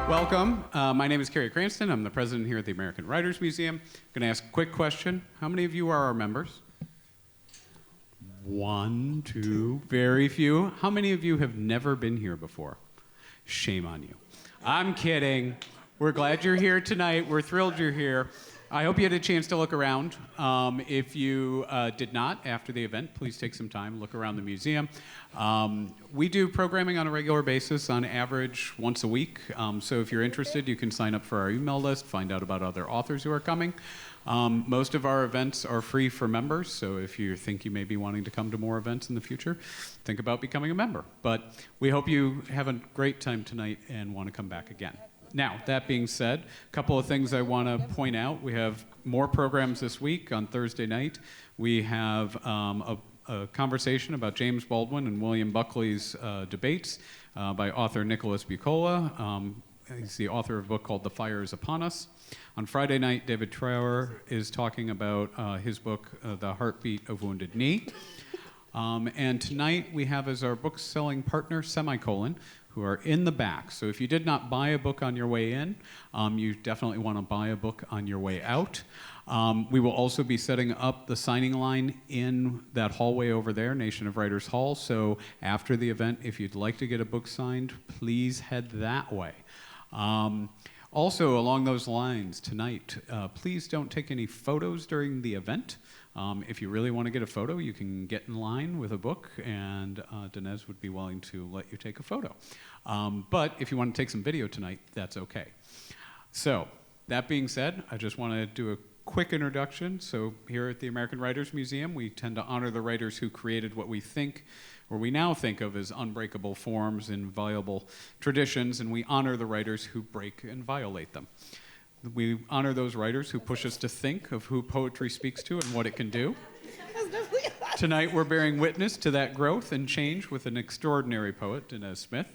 Welcome. My name is Kerry Cranston. I'm the president here at the American Writers Museum. I'm going to ask a quick question. How many of you are our members? One, two, very few. How many of you have never been here before? Shame on you. I'm kidding. We're glad you're here tonight. We're thrilled you're here. I hope you had a chance to look around. If you did not after the event, please take some time, look around the museum. We do programming on a regular basis, on average once a week. So if you're interested, you can sign up for our email list, find out about other authors who are coming. Most of our events are free for members, so if you think you may be wanting to come to more events in the future, think about becoming a member. But we hope you have a great time tonight and want to come back again. Now, that being said, a couple of things I want to point out. We have more programs this week. On Thursday night, we have a conversation about James Baldwin and William Buckley's debates by author Nicholas Bucola. He's the author of a book called The Fire is Upon Us. On Friday night, David Trower is talking about his book, The Heartbeat of Wounded Knee. And tonight we have as our book-selling partner, Semicolon, who are in the back. So if you did not buy a book on your way in, you definitely want to buy a book on your way out. We will also be setting up the signing line in that hallway over there, Nation of Writers Hall. So after the event, if you'd like to get a book signed, please head that way. Also, along those lines, tonight, please don't take any photos during the event. If you really want to get a photo, you can get in line with a book, and Danez would be willing to let you take a photo. But if you want to take some video tonight, that's okay. So, that being said, I just want to do a quick introduction. So here at the American Writers Museum, we tend to honor the writers who created what we think, or we now think of as unbreakable forms and viable traditions, and we honor the writers who break and violate them. We honor those writers who push us to think of who poetry speaks to and what it can do. Tonight we're bearing witness to that growth and change with an extraordinary poet, Danez Smith.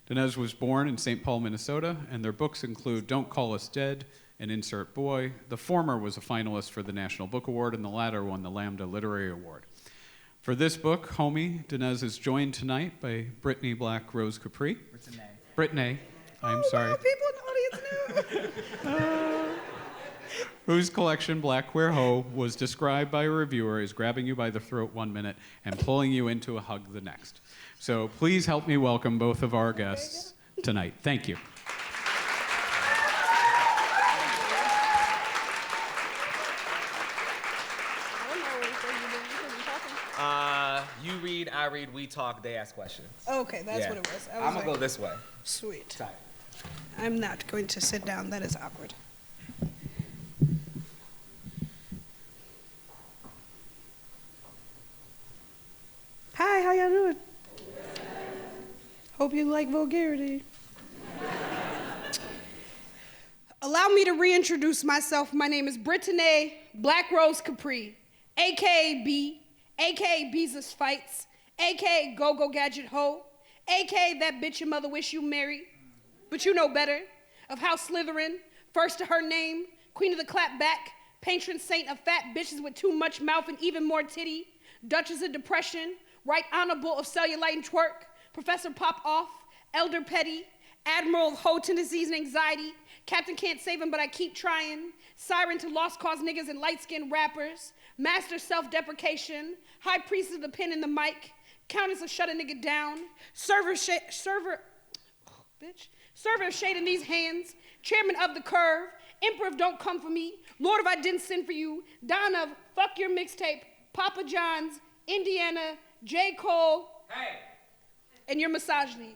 Danez was born in St. Paul, Minnesota, and their books include Don't Call Us Dead and Insert Boy. The former was a finalist for the National Book Award, and the latter won the Lambda Literary Award. For this book, Homie, Danez is joined tonight by Britteney Black Rose Kapri. Britteney. I'm sorry. Wow, people in the audience knew. Whose collection, Black Queer Ho, was described by a reviewer as grabbing you by the throat 1 minute and pulling you into a hug the next. So please help me welcome both of our guests tonight. Thank you. You read, I read, we talk, they ask questions. Okay, that's what it was. I'm gonna go this way. Sweet. Tight. I'm not going to sit down. That is awkward. Hi, how y'all doing? Hope you like vulgarity. Allow me to reintroduce myself. My name is Britteney Black Rose Kapri, a.k.a. B, a.k.a. Beezus Fights, a.k.a. Go-Go Gadget Ho, a.k.a. that bitch your mother wish you married, but you know better, of House Slytherin, first to her name, Queen of the Clapback, patron saint of fat bitches with too much mouth and even more titty, Duchess of Depression, Right Honorable of Cellulite and Twerk, Professor Pop Off, Elder Petty, Admiral of Hoe Tendencies and Anxiety, Captain Can't Save Him But I Keep Trying, Siren to Lost Cause Niggas and Light-Skinned Rappers, Master Self-Deprecation, High Priest of the Pen and the Mic, Countess of Shut a Nigga Down, Server of Shade in These Hands, Chairman of the Curve, Emperor of Don't Come For Me, Lord of I Didn't Sin For You, Don of Fuck Your Mixtape, Papa John's, Indiana, J. Cole, Hey! and your misogyny,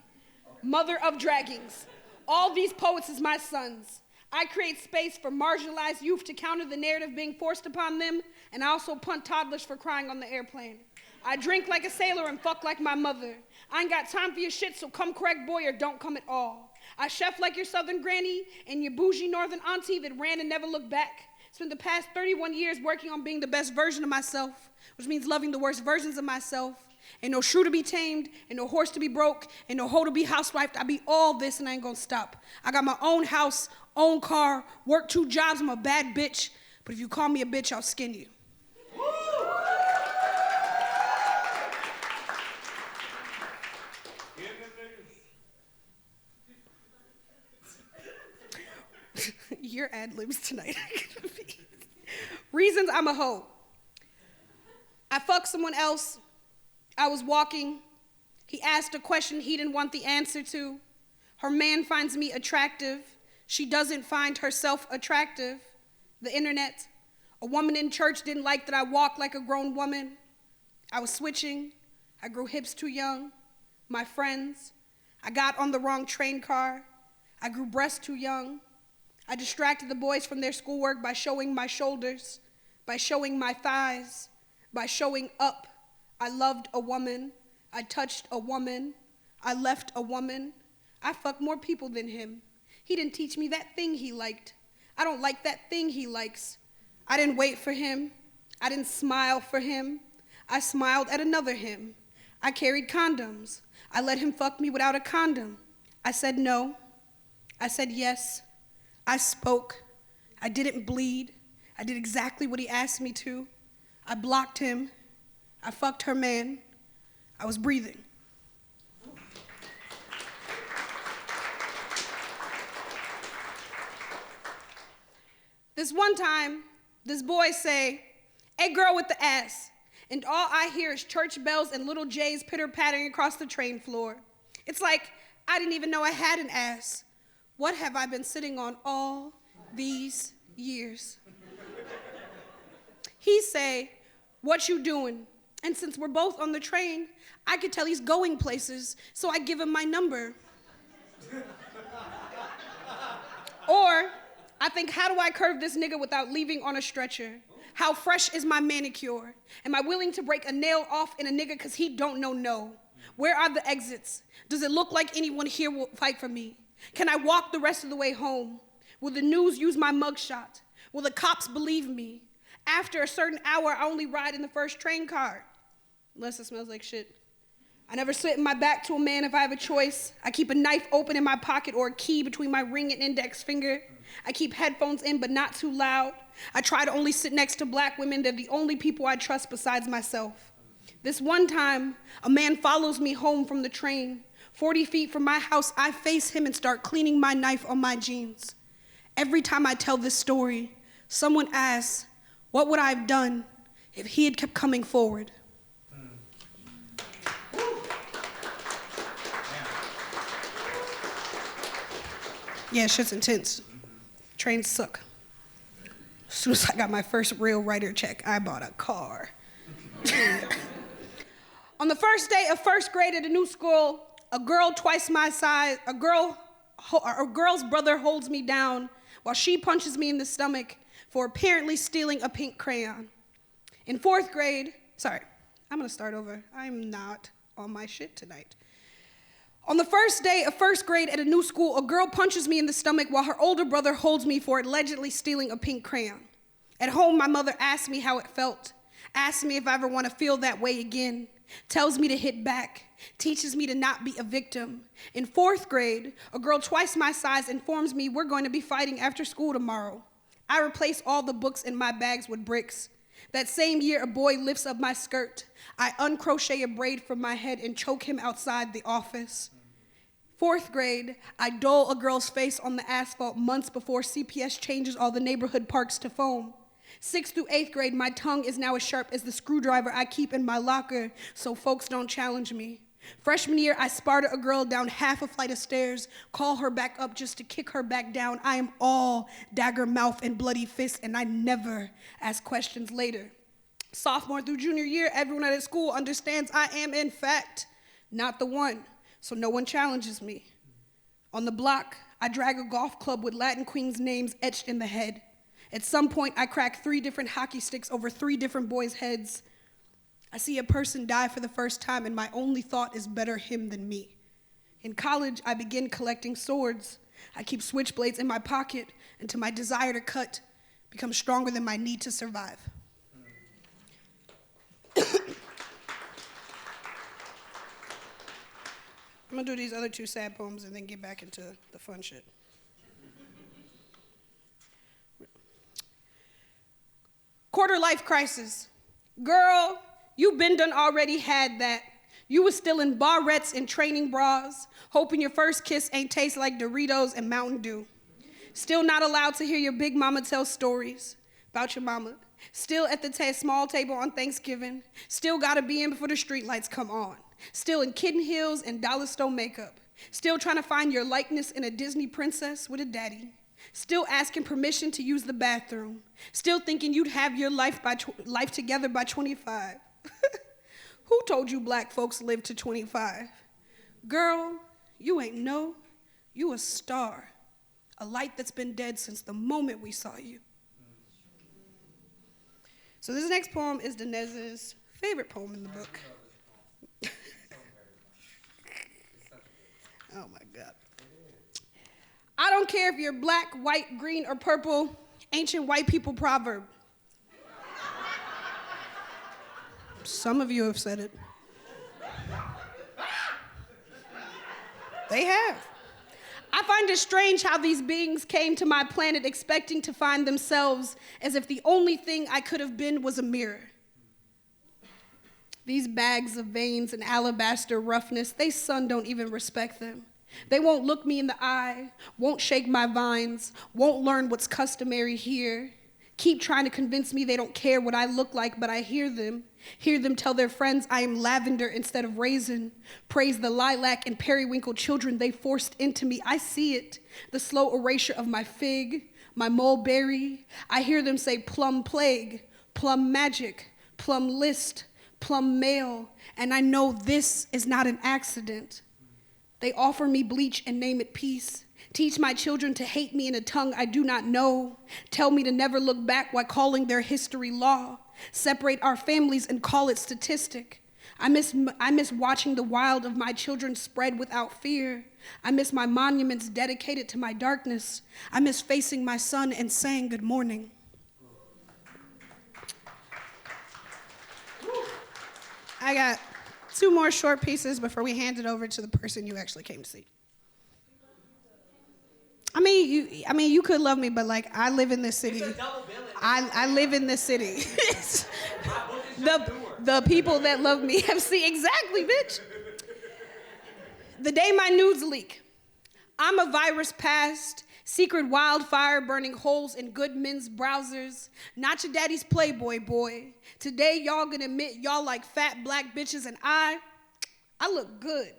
Mother of Draggings. All these poets is my sons. I create space for marginalized youth to counter the narrative being forced upon them, and I also punt toddlers for crying on the airplane. I drink like a sailor and fuck like my mother. I ain't got time for your shit, so come correct, boy, or don't come at all. I chef like your southern granny and your bougie northern auntie that ran and never looked back. Spent the past 31 years working on being the best version of myself, which means loving the worst versions of myself. Ain't no shrew to be tamed, ain't no horse to be broke, ain't no hoe to be housewifed. I be all this and I ain't gonna stop. I got my own house, own car, work 2 jobs, I'm a bad bitch, but if you call me a bitch, I'll skin you. your ad-libs tonight are gonna be. Reasons I'm a hoe. I fucked someone else. I was walking. He asked a question he didn't want the answer to. Her man finds me attractive. She doesn't find herself attractive. The internet. A woman in church didn't like that I walked like a grown woman. I was switching. I grew hips too young. My friends. I got on the wrong train car. I grew breasts too young. I distracted the boys from their schoolwork by showing my shoulders, by showing my thighs, by showing up. I loved a woman. I touched a woman. I left a woman. I fucked more people than him. He didn't teach me that thing he liked. I don't like that thing he likes. I didn't wait for him. I didn't smile for him. I smiled at another him. I carried condoms. I let him fuck me without a condom. I said no. I said yes. I spoke. I didn't bleed. I did exactly what he asked me to. I blocked him. I fucked her man. I was breathing. This one time, this boy say, "Hey girl with the ass." And all I hear is church bells and little J's pitter-pattering across the train floor. It's like I didn't even know I had an ass. What have I been sitting on all these years? He say, "What you doing?" And since we're both on the train, I could tell he's going places, so I give him my number. Or I think, how do I curve this nigga without leaving on a stretcher? How fresh is my manicure? Am I willing to break a nail off in a nigga because he don't know no? Where are the exits? Does it look like anyone here will fight for me? Can I walk the rest of the way home? Will the news use my mugshot? Will the cops believe me? After a certain hour, I only ride in the first train car. Unless it smells like shit. I never sit in my back to a man if I have a choice. I keep a knife open in my pocket or a key between my ring and index finger. I keep headphones in, but not too loud. I try to only sit next to black women. They're the only people I trust besides myself. This one time, a man follows me home from the train. 40 feet from my house, I face him and start cleaning my knife on my jeans. Every time I tell this story, someone asks, what would I have done if he had kept coming forward? Yeah, shit's intense. Trains suck. As soon as I got my first real writer check, I bought a car. On the first day of first grade at a new school, a girl twice my size, a girl's brother holds me down while she punches me in the stomach for apparently stealing a pink crayon. In fourth grade, sorry, I'm gonna start over. I'm not on my shit tonight. On the first day of first grade at a new school, a girl punches me in the stomach while her older brother holds me for allegedly stealing a pink crayon. At home, my mother asked me how it felt, asked me if I ever want to feel that way again, tells me to hit back, teaches me to not be a victim. In fourth grade, a girl twice my size informs me we're going to be fighting after school tomorrow. I replace all the books in my bags with bricks. That same year, a boy lifts up my skirt. I uncrochet a braid from my head and choke him outside the office. Fourth grade, I dole a girl's face on the asphalt months before CPS changes all the neighborhood parks to foam. 6th through 8th grade, my tongue is now as sharp as the screwdriver I keep in my locker so folks don't challenge me. Freshman year, I sparta a girl down half a flight of stairs, call her back up just to kick her back down. I am all dagger mouth and bloody fist, and I never ask questions later. Sophomore through junior year, everyone at school understands I am, in fact, not the one, so no one challenges me. On the block, I drag a golf club with Latin queens' names etched in the head. At some point, I crack 3 different hockey sticks over 3 different boys' heads. I see a person die for the first time, and my only thought is better him than me. In college, I begin collecting swords. I keep switchblades in my pocket until my desire to cut becomes stronger than my need to survive. I'm gonna do these other 2 sad poems and then get back into the fun shit. Quarter life crisis. Girl, you been done already had that. You was still in barrettes and training bras, hoping your first kiss ain't taste like Doritos and Mountain Dew. Still not allowed to hear your big mama tell stories about your mama. Still at the small table on Thanksgiving. Still gotta be in before the street lights come on. Still in kitten heels and dollar store makeup. Still trying to find your likeness in a Disney princess with a daddy. Still asking permission to use the bathroom. Still thinking you'd have your life together by 25. Who told you black folks live to 25? Girl, you ain't know. You a star. A light that's been dead since the moment we saw you. So this next poem is Danez's favorite poem in the book. Oh my God. I don't care if you're black, white, green, or purple, ancient white people proverb. Some of you have said it. They have. I find it strange how these beings came to my planet expecting to find themselves as if the only thing I could have been was a mirror. These bags of veins and alabaster roughness, they sun don't even respect them. They won't look me in the eye, won't shake my vines, won't learn what's customary here. Keep trying to convince me they don't care what I look like, but I hear them tell their friends I am lavender instead of raisin, praise the lilac and periwinkle children they forced into me. I see it, the slow erasure of my fig, my mulberry. I hear them say plum plague, plum magic, plum list, plum mail, and I know this is not an accident. They offer me bleach and name it peace. Teach my children to hate me in a tongue I do not know. Tell me to never look back while calling their history law. Separate our families and call it statistic. I miss watching the wild of my children spread without fear. I miss my monuments dedicated to my darkness. I miss facing my son and saying good morning. I got 2 more short pieces before we hand it over to the person you actually came to see. I mean, you could love me, but like, I live in this city. I live in this city. the people that love me have seen exactly, bitch. The day my nudes leak, I'm a virus past, secret wildfire burning holes in good men's browsers. Not your daddy's Playboy boy. Today y'all gonna admit y'all like fat black bitches, and I look good.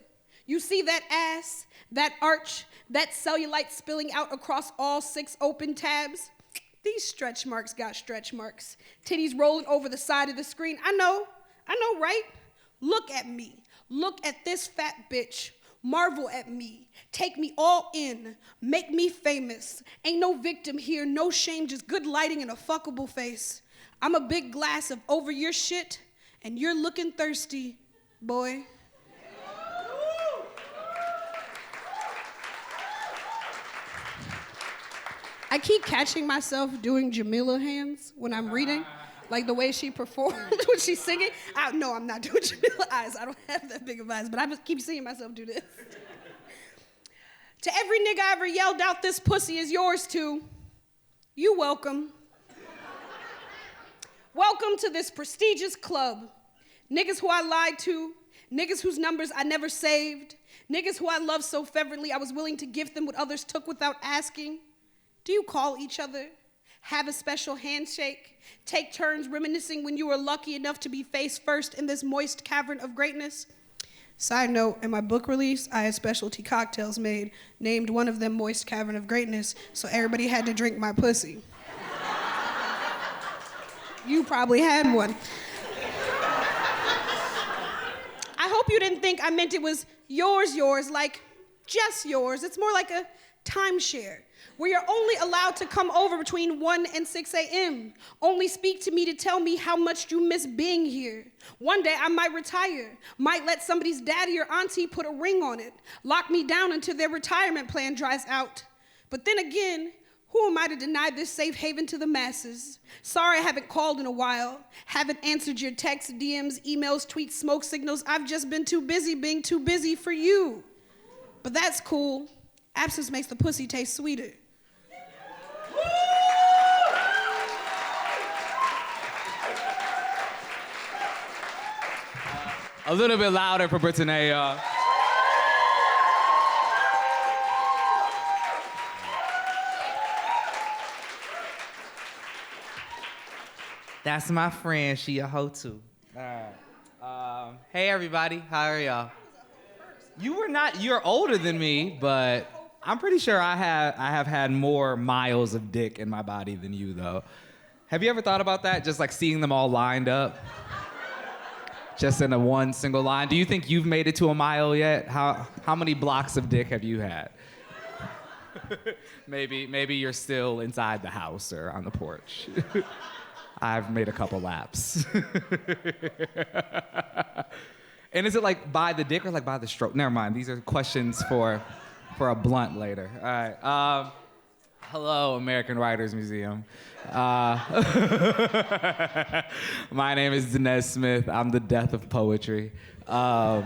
You see that ass, that arch, that cellulite spilling out across all 6 open tabs? These stretch marks got stretch marks. Titties rolling over the side of the screen. I know, right? Look at me. Look at this fat bitch. Marvel at me. Take me all in. Make me famous. Ain't no victim here, no shame, just good lighting and a fuckable face. I'm a big glass of over your shit, and you're looking thirsty, boy. I keep catching myself doing Jamila hands when I'm reading, like the way she performed when she's singing. No, I'm not doing Jamila eyes. I don't have that big of eyes, but I just keep seeing myself do this. To every nigga I ever yelled out, this pussy is yours too, you welcome. Welcome to this prestigious club. Niggas who I lied to, niggas whose numbers I never saved, niggas who I loved so fervently I was willing to give them what others took without asking. Do you call each other? Have a special handshake? Take turns reminiscing when you were lucky enough to be face first in this moist cavern of greatness? Side note, in my book release, I had specialty cocktails made, named one of them Moist Cavern of Greatness, so everybody had to drink my pussy. You probably had one. I hope you didn't think I meant it was yours, like just yours. It's more like a timeshare, where you're only allowed to come over between 1 and 6 a.m. Only speak to me to tell me how much you miss being here. One day I might retire, might let somebody's daddy or auntie put a ring on it, lock me down until their retirement plan dries out. But then again, who am I to deny this safe haven to the masses? Sorry I haven't called in a while, haven't answered your texts, DMs, emails, tweets, smoke signals. I've just been too busy being too busy for you. But that's cool. Absence makes the pussy taste sweeter. A little bit louder for Britteney. That's my friend. She a hoe too. Hey everybody, how are y'all? You were not. You're older than me, but I'm pretty sure I have had more miles of dick in my body than you, though. Have you ever thought about that? Just like seeing them all lined up, just in a one single line. Do you think you've made it to a mile yet? How many blocks of dick have you had? Maybe you're still inside the house or on the porch. I've made a couple laps. And is it like by the dick or like by the stroke? Never mind. These are questions for a blunt later. All right. Hello, American Writers Museum. My name is Danez Smith. I'm the death of poetry, or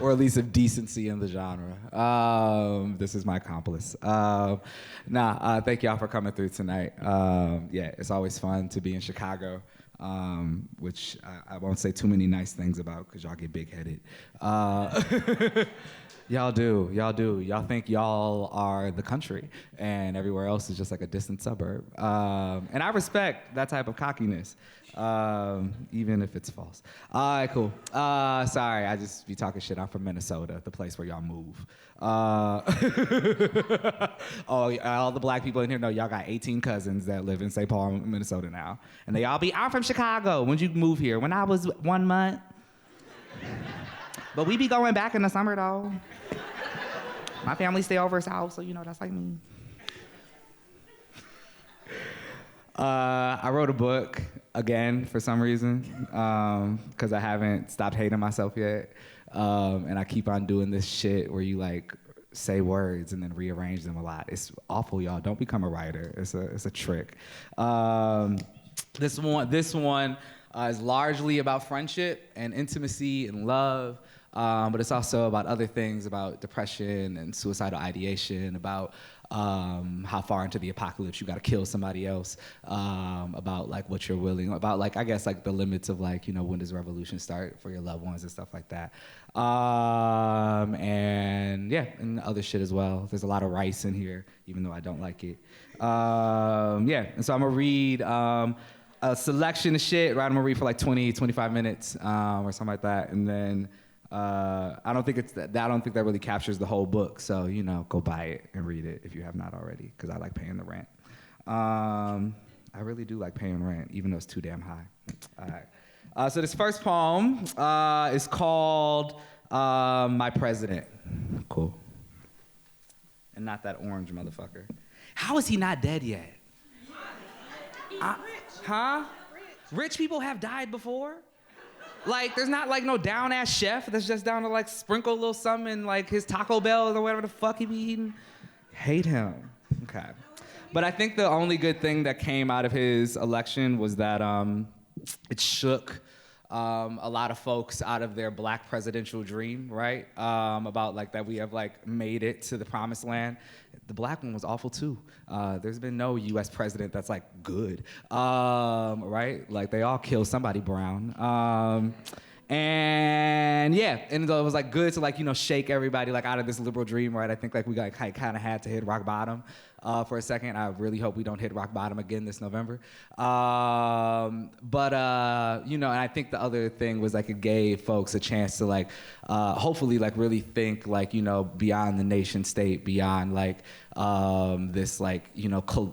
at least of decency in the genre. This is my accomplice. Thank y'all for coming through tonight. Yeah, it's always fun to be in Chicago. Which I won't say too many nice things about because y'all get big-headed. Y'all do. Y'all think y'all are the country and everywhere else is just like a distant suburb. And I respect that type of cockiness, even if it's false. All right, cool. Sorry, I just be talking shit. I'm from Minnesota, the place where y'all move. All the black people in here know y'all got 18 cousins that live in St. Paul, Minnesota now. And they all be, I'm from Chicago. When'd you move here? When I was 1 month. But we be going back in the summer, though. My family stay over south, so that's like me. I wrote a book again for some reason, because I haven't stopped hating myself yet. And I keep on doing this shit where you like say words and then rearrange them a lot. It's awful, y'all. Don't become a writer. It's a trick. This one is largely about friendship and intimacy and love. But it's also about other things, about depression and suicidal ideation, about how far into the apocalypse you gotta kill somebody else, about like what you're willing, about like, I guess like the limits of like, when does revolution start for your loved ones and stuff like that. And other shit as well. There's a lot of rice in here, even though I don't like it. And so I'm gonna read a selection of shit, right? I'm gonna read for like 20, 25 minutes or something like that, and then I don't think that really captures the whole book. So go buy it and read it if you have not already, because I like paying the rent. I really do like paying rent, even though it's too damn high. All right. So this first poem is called "My President." Cool. And not that orange motherfucker. How is he not dead yet? Huh? Rich people have died before? Like, there's not like no down-ass chef that's just down to like sprinkle a little something in like his Taco Bell or whatever the fuck he be eating. Hate him. Okay. But I think the only good thing that came out of his election was that it shook a lot of folks out of their black presidential dream, right? About like that we have like made it to the promised land. The black one was awful too. There's been no US president that's like good, right? Like they all killed somebody brown. And it was like good to like, shake everybody like out of this liberal dream, right? I think like we got kind of had to hit rock bottom for a second. I really hope we don't hit rock bottom again this November. And I think the other thing was like it gave folks a chance to like, hopefully like really think like, beyond the nation state, beyond like this like,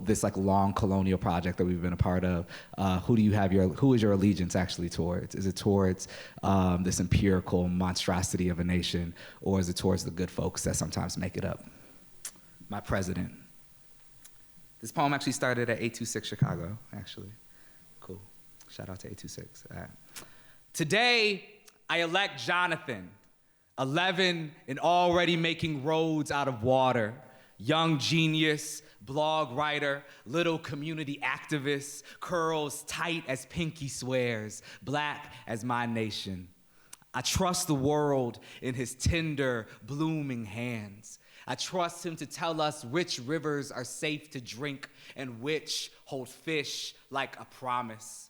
this like long colonial project that we've been a part of. Who is your allegiance actually towards? Is it towards this empirical monstrosity of a nation, or is it towards the good folks that sometimes make it up? My president. This poem actually started at 826 Chicago, actually. Cool. Shout out to 826. All right. Today, I elect Jonathan, 11 and already making roads out of water. Young genius, blog writer, little community activist, curls tight as pinky swears, black as my nation. I trust the world in his tender, blooming hands. I trust him to tell us which rivers are safe to drink and which hold fish like a promise.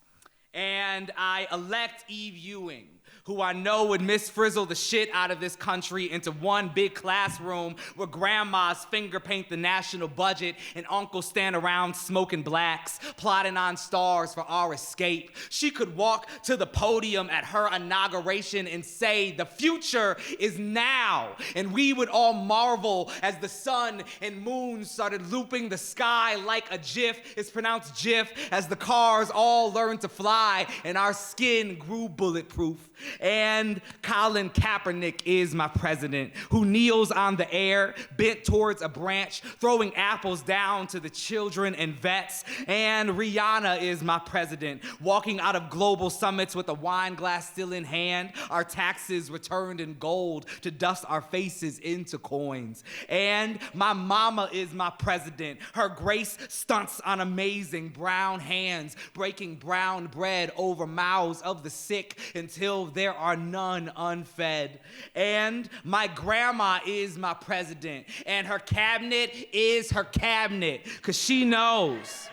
And I elect Eve Ewing, who I know would misfrizzle the shit out of this country into one big classroom where grandmas finger paint the national budget and uncles stand around smoking blacks, plotting on stars for our escape. She could walk to the podium at her inauguration and say, the future is now. And we would all marvel as the sun and moon started looping the sky like a GIF. It's pronounced GIF, as the cars all learned to fly and our skin grew bulletproof. And Colin Kaepernick is my president, who kneels on the air, bent towards a branch, throwing apples down to the children and vets. And Rihanna is my president, walking out of global summits with a wine glass still in hand, our taxes returned in gold to dust our faces into coins. And my mama is my president, her grace stunts on amazing brown hands, breaking brown bread over mouths of the sick until there are none unfed. And my grandma is my president, and her cabinet is her cabinet, 'cause she knows.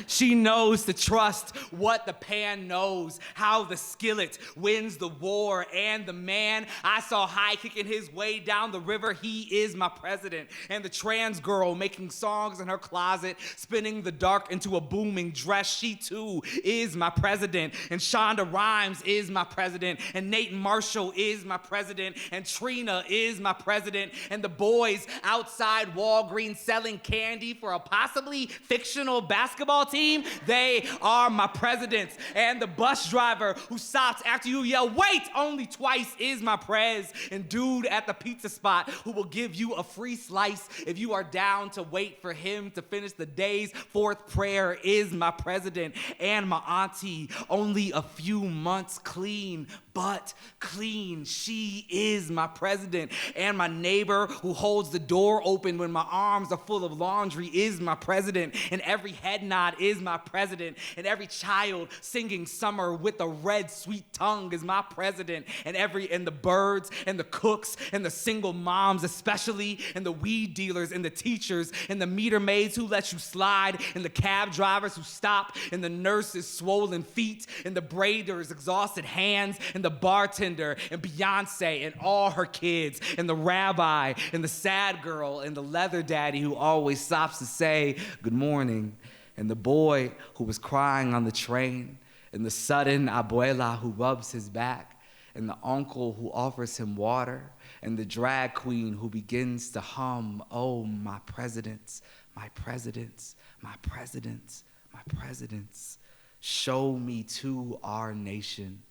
She knows to trust what the pan knows, how the skillet wins the war, and the man I saw high kicking his way down the river, he is my president. And the trans girl making songs in her closet, spinning the dark into a booming dress, she too is my president. And Shonda Rhimes is my president, and Nate Marshall is my president, and Trina is my president, and the boys outside Walgreens selling candy for a possibly fictional basketball team, they are my presidents. And the bus driver who stops after you yell, wait, only twice, is my prez. And dude at the pizza spot who will give you a free slice if you are down to wait for him to finish the day's fourth prayer is my president. And my auntie, only a few months clean, but clean, she is my president. And my neighbor who holds the door open when my arms are full of laundry is my president. And every head nod is my president. And every child singing summer with a red sweet tongue is my president. And the birds and the cooks and the single moms especially, and the weed dealers and the teachers and the meter maids who let you slide, and the cab drivers who stop, and the nurses' swollen feet, and the braiders' exhausted hands, and the bartender and Beyonce and all her kids, and the rabbi and the sad girl and the leather daddy who always stops to say good morning, and the boy who was crying on the train, and the sudden abuela who rubs his back, and the uncle who offers him water, and the drag queen who begins to hum, oh, my presidents, my presidents, my presidents, my presidents, show me to our nation.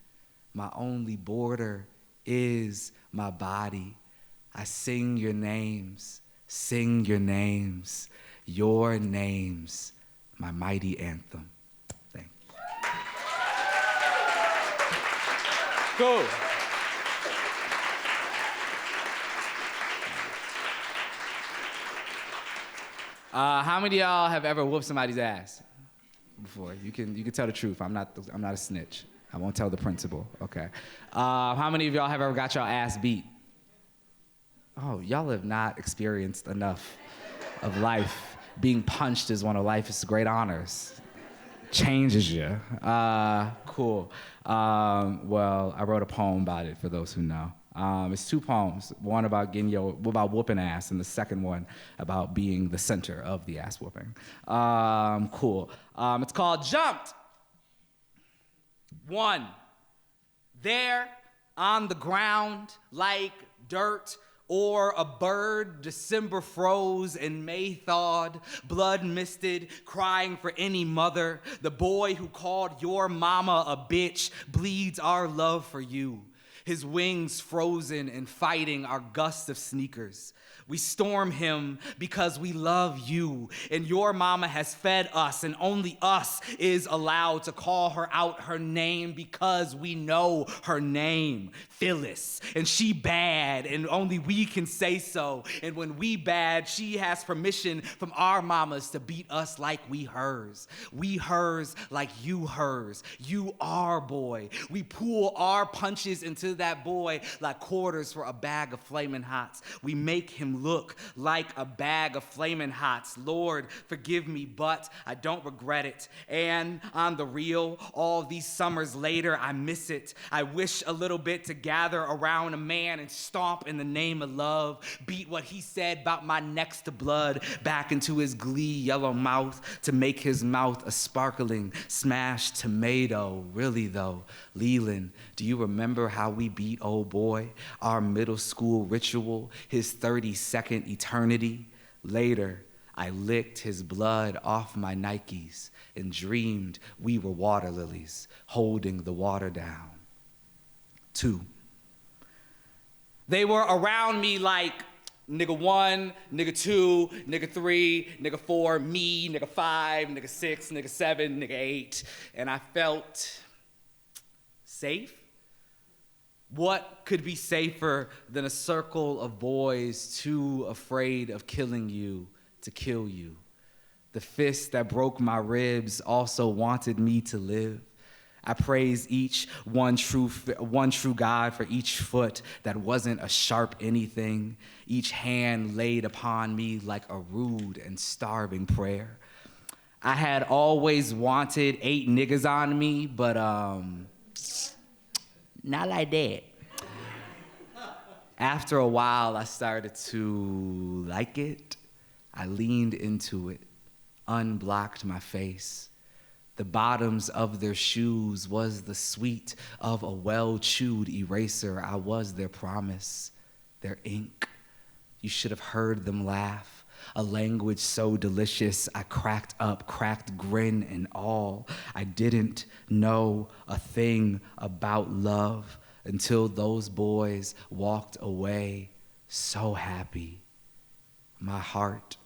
My only border is my body. I sing your names, your names, my mighty anthem. Thank you. Cool. How many of y'all have ever whooped somebody's ass before? You can tell the truth. I'm not a snitch. I won't tell the principal. Okay. How many of y'all have ever got y'all ass beat? Oh, y'all have not experienced enough of life. Being punched is one of life's great honors. Changes you. Cool. Well, I wrote a poem about it for those who know. It's two poems. One about about whooping ass, and the second one about being the center of the ass whooping. Cool. It's called Jumped. 1. There on the ground like dirt or a bird, December froze and May thawed, blood misted, crying for any mother. The boy who called your mama a bitch bleeds our love for you. His wings frozen and fighting our gust of sneakers. We storm him because we love you, and your mama has fed us, and only us is allowed to call her out her name because we know her name, Phyllis, and she bad, and only we can say so. And when we bad, she has permission from our mamas to beat us like we hers like you hers. You our boy. We pull our punches into to that boy like quarters for a bag of flaming hots. We make him look like a bag of flaming hots. Lord, forgive me, but I don't regret it. And on the real, all these summers later, I miss it. I wish a little bit to gather around a man and stomp in the name of love, beat what he said about my next to blood back into his glee yellow mouth to make his mouth a sparkling smashed tomato. Really though, Leland, do you remember how we beat old boy? Our middle school ritual, his 30-second eternity? Later, I licked his blood off my Nikes and dreamed we were water lilies holding the water down. 2. They were around me like nigga 1, nigga 2, nigga 3, nigga 4, me, nigga 5, nigga 6, nigga 7, nigga 8, and I felt safe. What could be safer than a circle of boys too afraid of killing you to kill you? The fist that broke my ribs also wanted me to live. I praise each one true God for each foot that wasn't a sharp anything, each hand laid upon me like a rude and starving prayer. I had always wanted 8 niggas on me, but not like that. After a while, I started to like it. I leaned into it, unblocked my face. The bottoms of their shoes was the sweet of a well-chewed eraser. I was their promise, their ink. You should have heard them laugh. A language so delicious, I cracked up, cracked grin and all. I didn't know a thing about love until those boys walked away so happy. My heart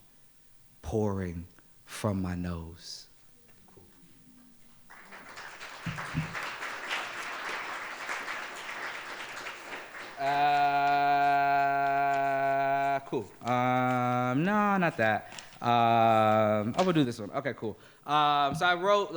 pouring from my nose. Cool. No, not that. I will do this one. Okay, cool. So I wrote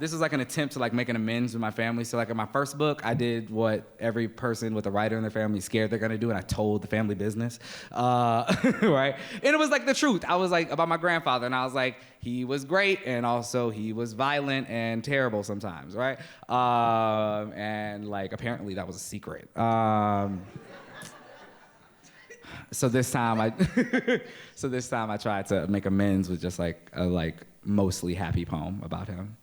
this is like an attempt to like make an amends with my family. So like in my first book, I did what every person with a writer in their family is scared they're gonna do, and I told the family business, right? And it was like the truth. I was like about my grandfather, and I was like, he was great, and also he was violent and terrible sometimes, right? And like apparently that was a secret. So this time I tried to make amends with just like a mostly happy poem about him.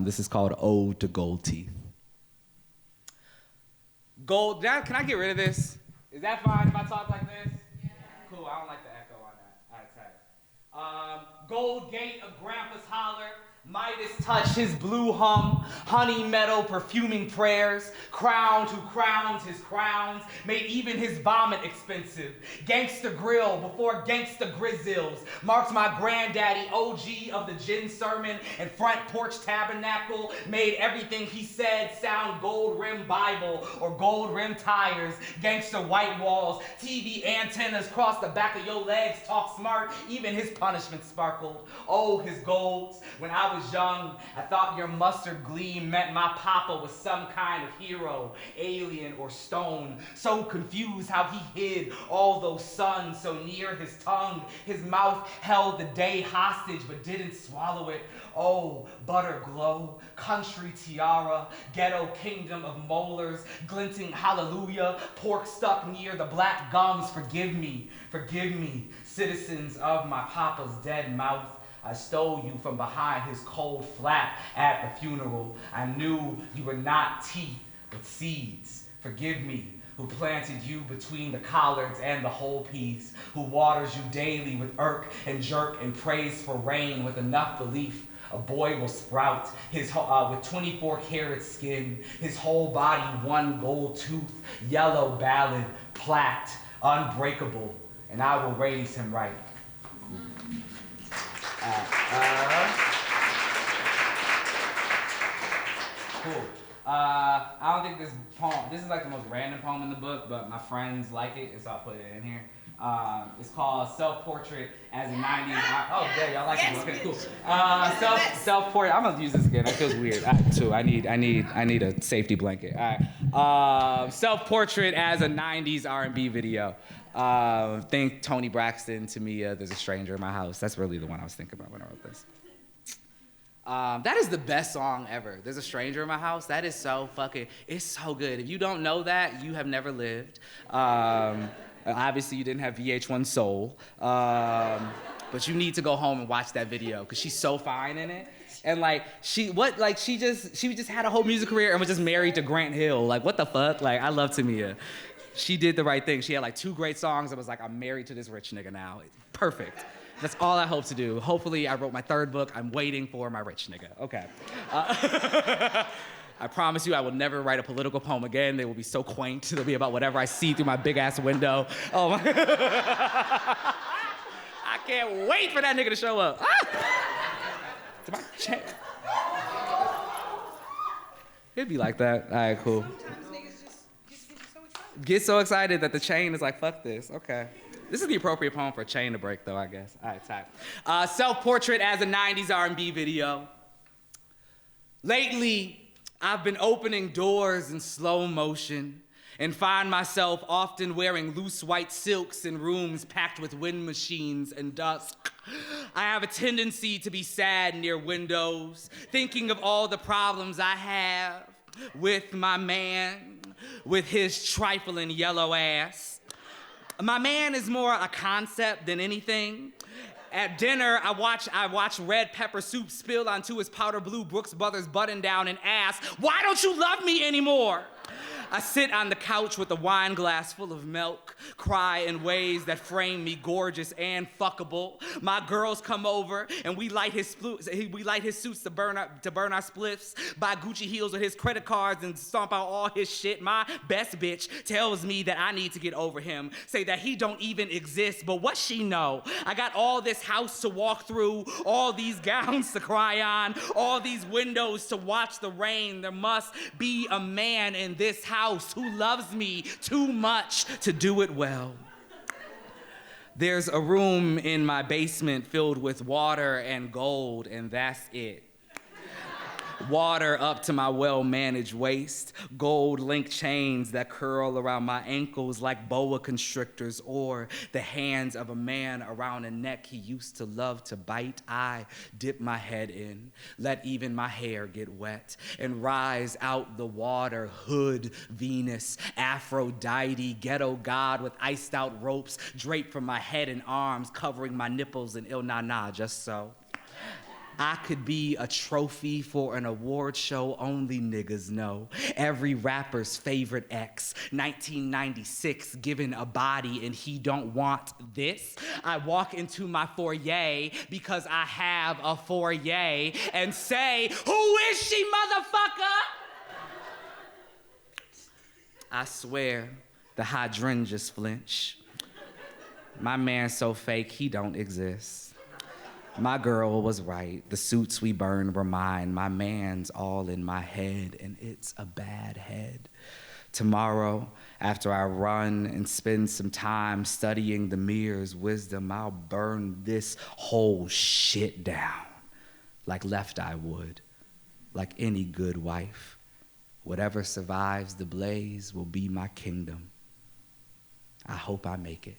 This is called Ode to Gold Teeth. Gold, can I get rid of this? Is that fine if I talk like this? Yeah. Cool, I don't like the echo on that. All right, tight. Gold gate of Grandpa's holler, Midas touch his blue hum, honey meadow perfuming prayers, crowned who crowns his crowns, made even his vomit expensive. Gangsta grill before gangsta grizzles, marked my granddaddy OG of the gin sermon and front porch tabernacle, made everything he said sound gold rim Bible or gold rim tires, gangsta white walls, TV antennas cross the back of your legs, talk smart, even his punishment sparkled. Oh, his golds, when I was young, I thought your mustard gleam meant my papa was some kind of hero, alien or stone. So confused how he hid all those suns so near his tongue. His mouth held the day hostage but didn't swallow it. Oh, butter glow, country tiara, ghetto kingdom of molars, glinting hallelujah, pork stuck near the black gums. Forgive me, citizens of my papa's dead mouth. I stole you from behind his cold flap at the funeral. I knew you were not teeth, but seeds. Forgive me, who planted you between the collards and the whole peas, who waters you daily with irk and jerk and prays for rain with enough belief a boy will sprout, with 24 karat skin, his whole body one gold tooth, yellow ballad, plaqued, unbreakable, and I will raise him right. Cool. I don't think this poem, this is like the most random poem in the book, but my friends like it, so I'll put it in here. It's called Self-Portrait as a 90s. Oh, yeah, y'all like it. Okay, cool. Self-portrait. I'm gonna use this again. That feels weird. I need a safety blanket. All right. Self-portrait as a 90s R&B video. Think Tony Braxton, to me, There's a Stranger in My House. That's really the one I was thinking about when I wrote this. That is the best song ever. There's a Stranger in My House. That is so fucking, it's so good. If you don't know that, you have never lived. Obviously, you didn't have VH1 Soul. But you need to go home and watch that video, because she's so fine in it. And she just had a whole music career and was just married to Grant Hill. Like, what the fuck? Like, I love Tamia. She did the right thing. She had 2 great songs and was like, I'm married to this rich nigga now. Perfect. That's all I hope to do. Hopefully, I wrote my 3rd book. I'm waiting for my rich nigga. Okay. I promise you, I will never write a political poem again. They will be so quaint. They'll be about whatever I see through my big-ass window. Oh, my. I can't wait for that nigga to show up. To my check. It'd be like that. All right, cool. Sometimes niggas just get so excited. Get so excited that the chain is like, fuck this. Okay. This is the appropriate poem for a chain to break, though, I guess. All right, tight. Self-portrait as a 90s R&B video. Lately, I've been opening doors in slow motion and find myself often wearing loose white silks in rooms packed with wind machines and dusk. I have a tendency to be sad near windows, thinking of all the problems I have with my man, with his trifling yellow ass. My man is more a concept than anything. At dinner, I watch red pepper soup spill onto his powder blue Brooks Brothers button down and ask, why don't you love me anymore? I sit on the couch with a wine glass full of milk, cry in ways that frame me gorgeous and fuckable. My girls come over and we light his suits to burn our spliffs, buy Gucci heels with his credit cards and stomp out all his shit. My best bitch tells me that I need to get over him, say that he don't even exist, but what she know? I got all this house to walk through, all these gowns to cry on, all these windows to watch the rain. There must be a man in this house who loves me too much to do it well. There's a room in my basement filled with water and gold, and that's it. Water up to my well-managed waist, gold link chains that curl around my ankles like boa constrictors, or the hands of a man around a neck he used to love to bite. I dip my head in, let even my hair get wet, and rise out the water. Hood, Venus, Aphrodite, ghetto god with iced out ropes draped from my head and arms, covering my nipples in il na na, just so. I could be a trophy for an award show only niggas know. Every rapper's favorite ex. 1996, given a body and he don't want this. I walk into my foyer because I have a foyer and say, who is she, motherfucker? I swear, the hydrangeas flinch. My man's so fake, he don't exist. My girl was right. The suits we burned were mine. My man's all in my head, and it's a bad head. Tomorrow, after I run and spend some time studying the mirror's wisdom, I'll burn this whole shit down like Left Eye would, like any good wife. Whatever survives the blaze will be my kingdom. I hope I make it.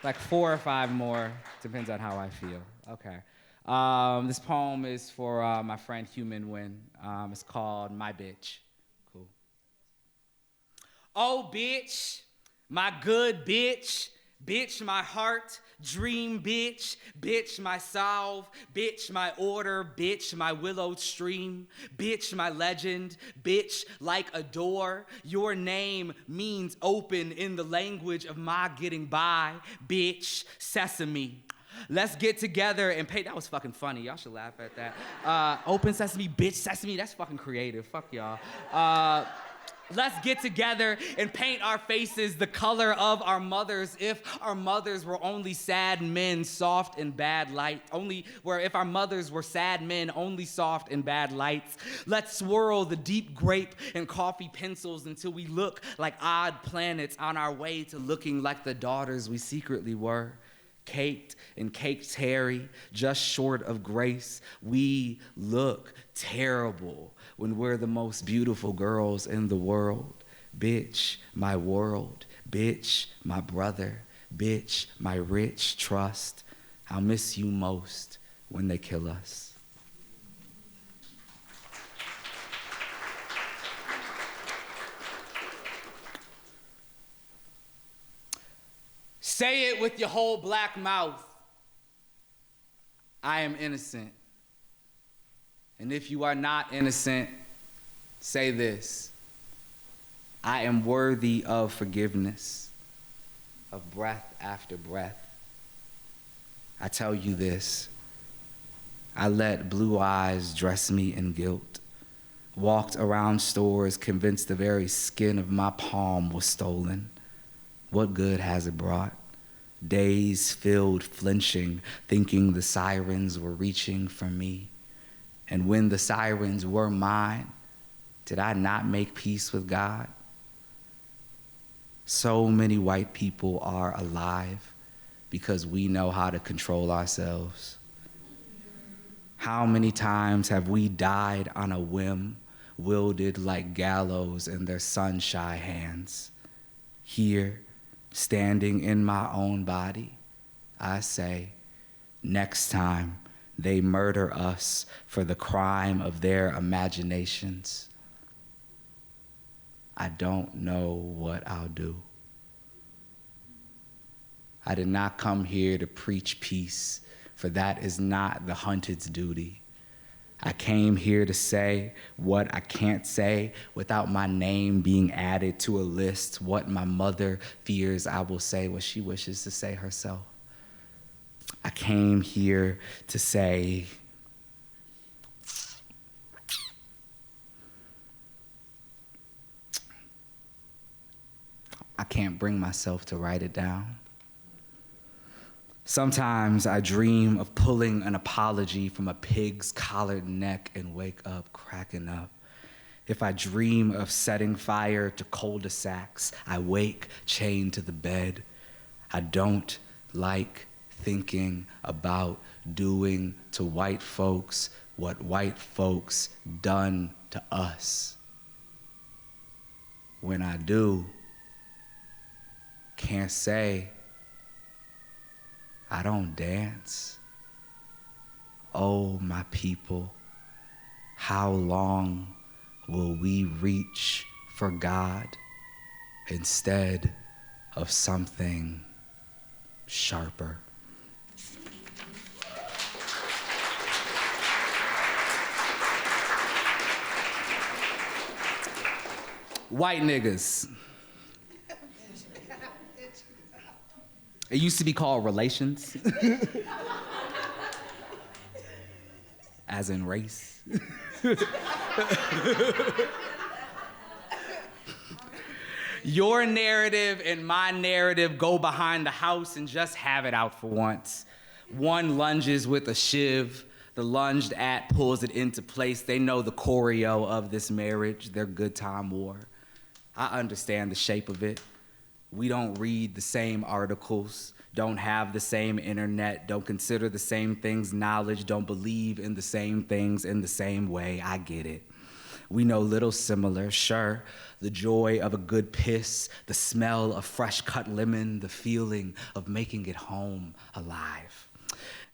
Like 4 or 5 more, depends on how I feel. Okay. This poem is for my friend Human Win. It's called My Bitch. Cool. Oh, bitch, my good bitch, bitch, my heart, dream bitch, bitch, my salve, bitch, my order, bitch, my willow stream, bitch, my legend, bitch, like a door. Your name means open in the language of my getting by, bitch, sesame. Let's get together and pay. That was fucking funny. Y'all should laugh at that. Open sesame, bitch, sesame. That's fucking creative. Fuck y'all. Let's get together and paint our faces the color of our mothers. If our mothers were only sad men, soft and bad light. If our mothers were sad men, only soft and bad lights. Let's swirl the deep grape and coffee pencils until we look like odd planets on our way to looking like the daughters we secretly were. Caked and caked hairy, just short of grace. We look terrible when we're the most beautiful girls in the world. Bitch, my world. Bitch, my brother. Bitch, my rich trust. I'll miss you most when they kill us. Say it with your whole black mouth. I am innocent. And if you are not innocent, say this. I am worthy of forgiveness, of breath after breath. I tell you this. I let blue eyes dress me in guilt. Walked around stores convinced the very skin of my palm was stolen. What good has it brought? Days filled flinching, thinking the sirens were reaching for me. And when the sirens were mine, did I not make peace with God? So many white people are alive because we know how to control ourselves. How many times have we died on a whim, wielded like gallows in their sun-shy hands? Here, standing in my own body, I say, next time they murder us for the crime of their imaginations, I don't know what I'll do. I did not come here to preach peace, for that is not the hunted's duty. I came here to say what I can't say without my name being added to a list, what my mother fears I will say, what she wishes to say herself. I came here to say, I can't bring myself to write it down. Sometimes I dream of pulling an apology from a pig's collared neck and wake up cracking up. If I dream of setting fire to cul-de-sacs, I wake chained to the bed. I don't like thinking about doing to white folks what white folks done to us. When I do, can't say I don't dance. Oh, my people, how long will we reach for God instead of something sharper? White niggas. It used to be called relations. As in race. Your narrative and my narrative go behind the house and just have it out for once. One lunges with a shiv. The lunged at pulls it into place. They know the choreo of this marriage, their good time war. I understand the shape of it. We don't read the same articles, don't have the same internet, don't consider the same things knowledge, don't believe in the same things in the same way. I get it. We know little similar, sure. The joy of a good piss, the smell of fresh cut lemon, the feeling of making it home alive.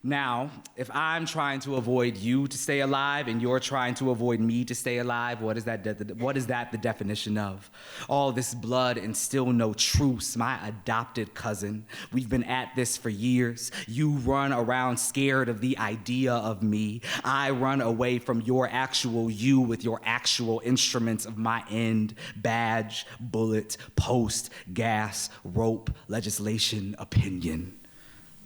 Now, if I'm trying to avoid you to stay alive and you're trying to avoid me to stay alive, what is that the definition of? All this blood and still no truce, my adopted cousin. We've been at this for years. You run around scared of the idea of me. I run away from your actual you with your actual instruments of my end, badge, bullet, post, gas, rope, legislation, opinion.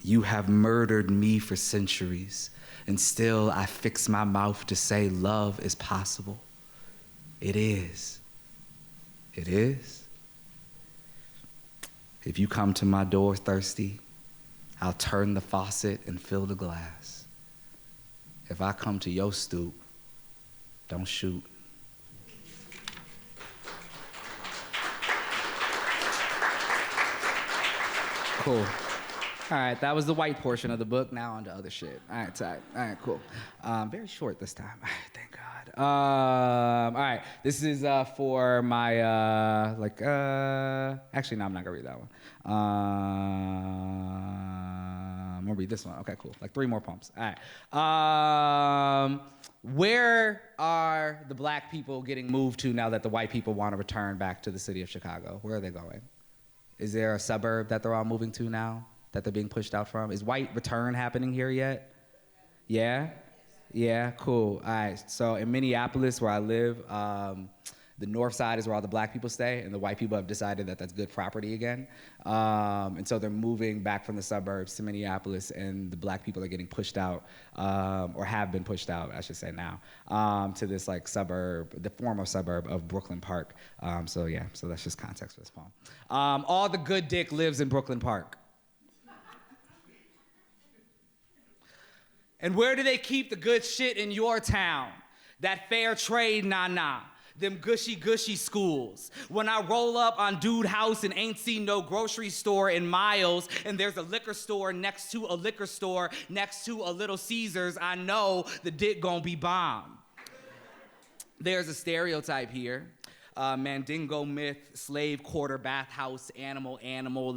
You have murdered me for centuries, and still I fix my mouth to say love is possible. It is. It is. If you come to my door thirsty, I'll turn the faucet and fill the glass. If I come to your stoop, don't shoot. Cool. All right, that was the white portion of the book. Now on to other shit. All right, tight. All right, cool. Very short this time. All right, thank God. All right, this is for my, actually, no, I'm not gonna read that one. I'm gonna read this one. Okay, cool. Like 3 more poems. All right. Where are the black people getting moved to now that the white people want to return back to the city of Chicago? Where are they going? Is there a suburb that they're all moving to now that they're being pushed out from? Is white return happening here yet? Yeah? Yeah, cool. All right, so in Minneapolis, where I live, the north side is where all the black people stay, and the white people have decided that that's good property again. And so they're moving back from the suburbs to Minneapolis, and the black people are getting pushed out, or have been pushed out, I should say now, to this like suburb, the former suburb of Brooklyn Park. So yeah, so that's just context for this poem. All the good dick lives in Brooklyn Park. And where do they keep the good shit in your town? That fair trade nah-nah. Them gushy schools. When I roll up on Dude House and ain't seen no grocery store in miles, and there's a liquor store next to a liquor store next to a Little Caesars, I know the dick gon' be bomb. There's a stereotype here. Mandingo myth, slave quarter, bathhouse, animal,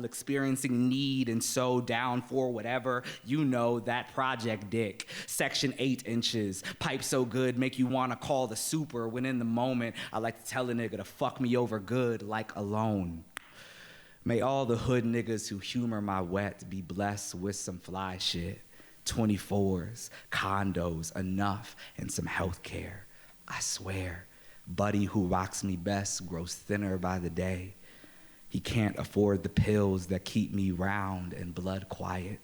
experiencing need and so down for whatever, you know that project dick. Section 8 inches, pipe so good make you wanna call the super when in the moment I like to tell a nigga to fuck me over good like alone. May all the hood niggas who humor my wet be blessed with some fly shit. 24s, condos, enough, and some health care. I swear. Buddy who rocks me best grows thinner by the day. He can't afford the pills that keep me round and blood quiet.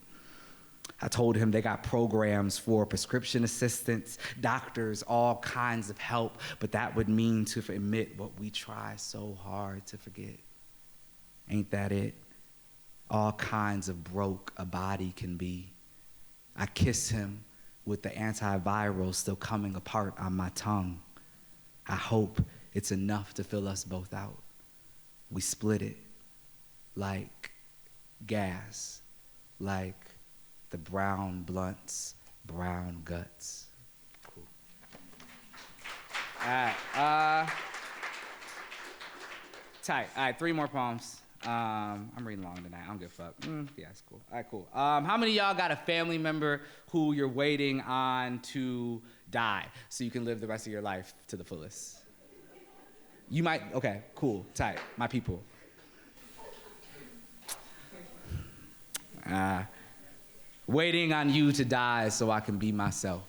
I told him they got programs for prescription assistants, doctors, all kinds of help, but that would mean to admit what we try so hard to forget. Ain't that it? All kinds of broke a body can be. I kiss him with the antiviral still coming apart on my tongue. I hope it's enough to fill us both out. We split it like gas, like the brown blunts, brown guts. Cool. All right, tight. All right, 3 more poems. I'm reading long tonight. I don't give a fuck. Yeah, it's cool. All right, cool. How many of y'all got a family member who you're waiting on to die so you can live the rest of your life to the fullest? You might, okay, cool, tight, my people. Waiting on you to die so I can be myself.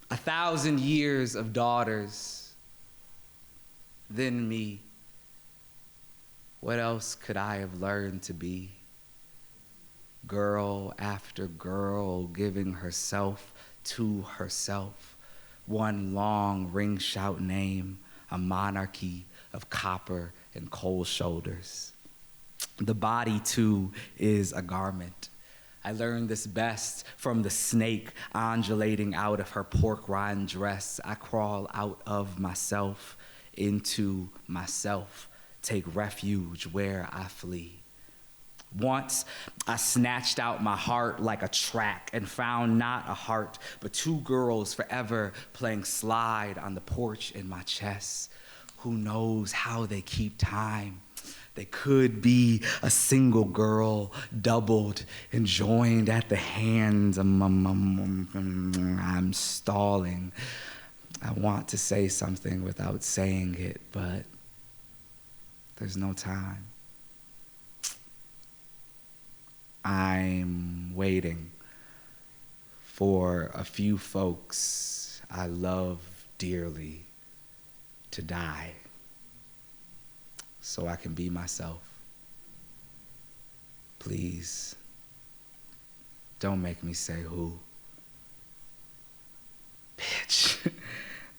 1,000 years of daughters, then me. What else could I have learned to be? Girl after girl giving herself to herself. One long ring shout name, a monarchy of copper and cold shoulders. The body too is a garment. I learned this best from the snake undulating out of her pork rind dress. I crawl out of myself into myself, take refuge where I flee. Once I snatched out my heart like a track and found not a heart, but 2 girls forever playing slide on the porch in my chest. Who knows how they keep time? They could be a single girl, doubled and joined at the hands. I'm stalling. I want to say something without saying it, but there's no time. I'm waiting for a few folks I love dearly to die so I can be myself. Please, don't make me say who. Bitch,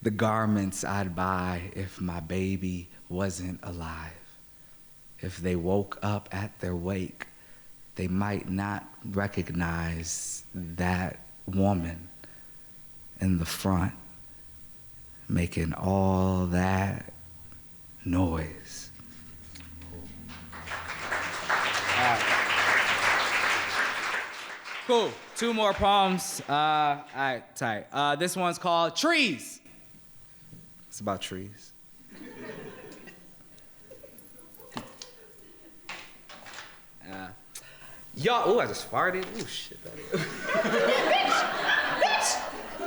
the garments I'd buy if my baby wasn't alive. If they woke up at their wake, they might not recognize that woman in the front making all that noise. Cool. 2 more poems. All right, tight. This one's called Trees. It's about trees. Y'all, ooh, I just farted. Ooh, shit. Bitch!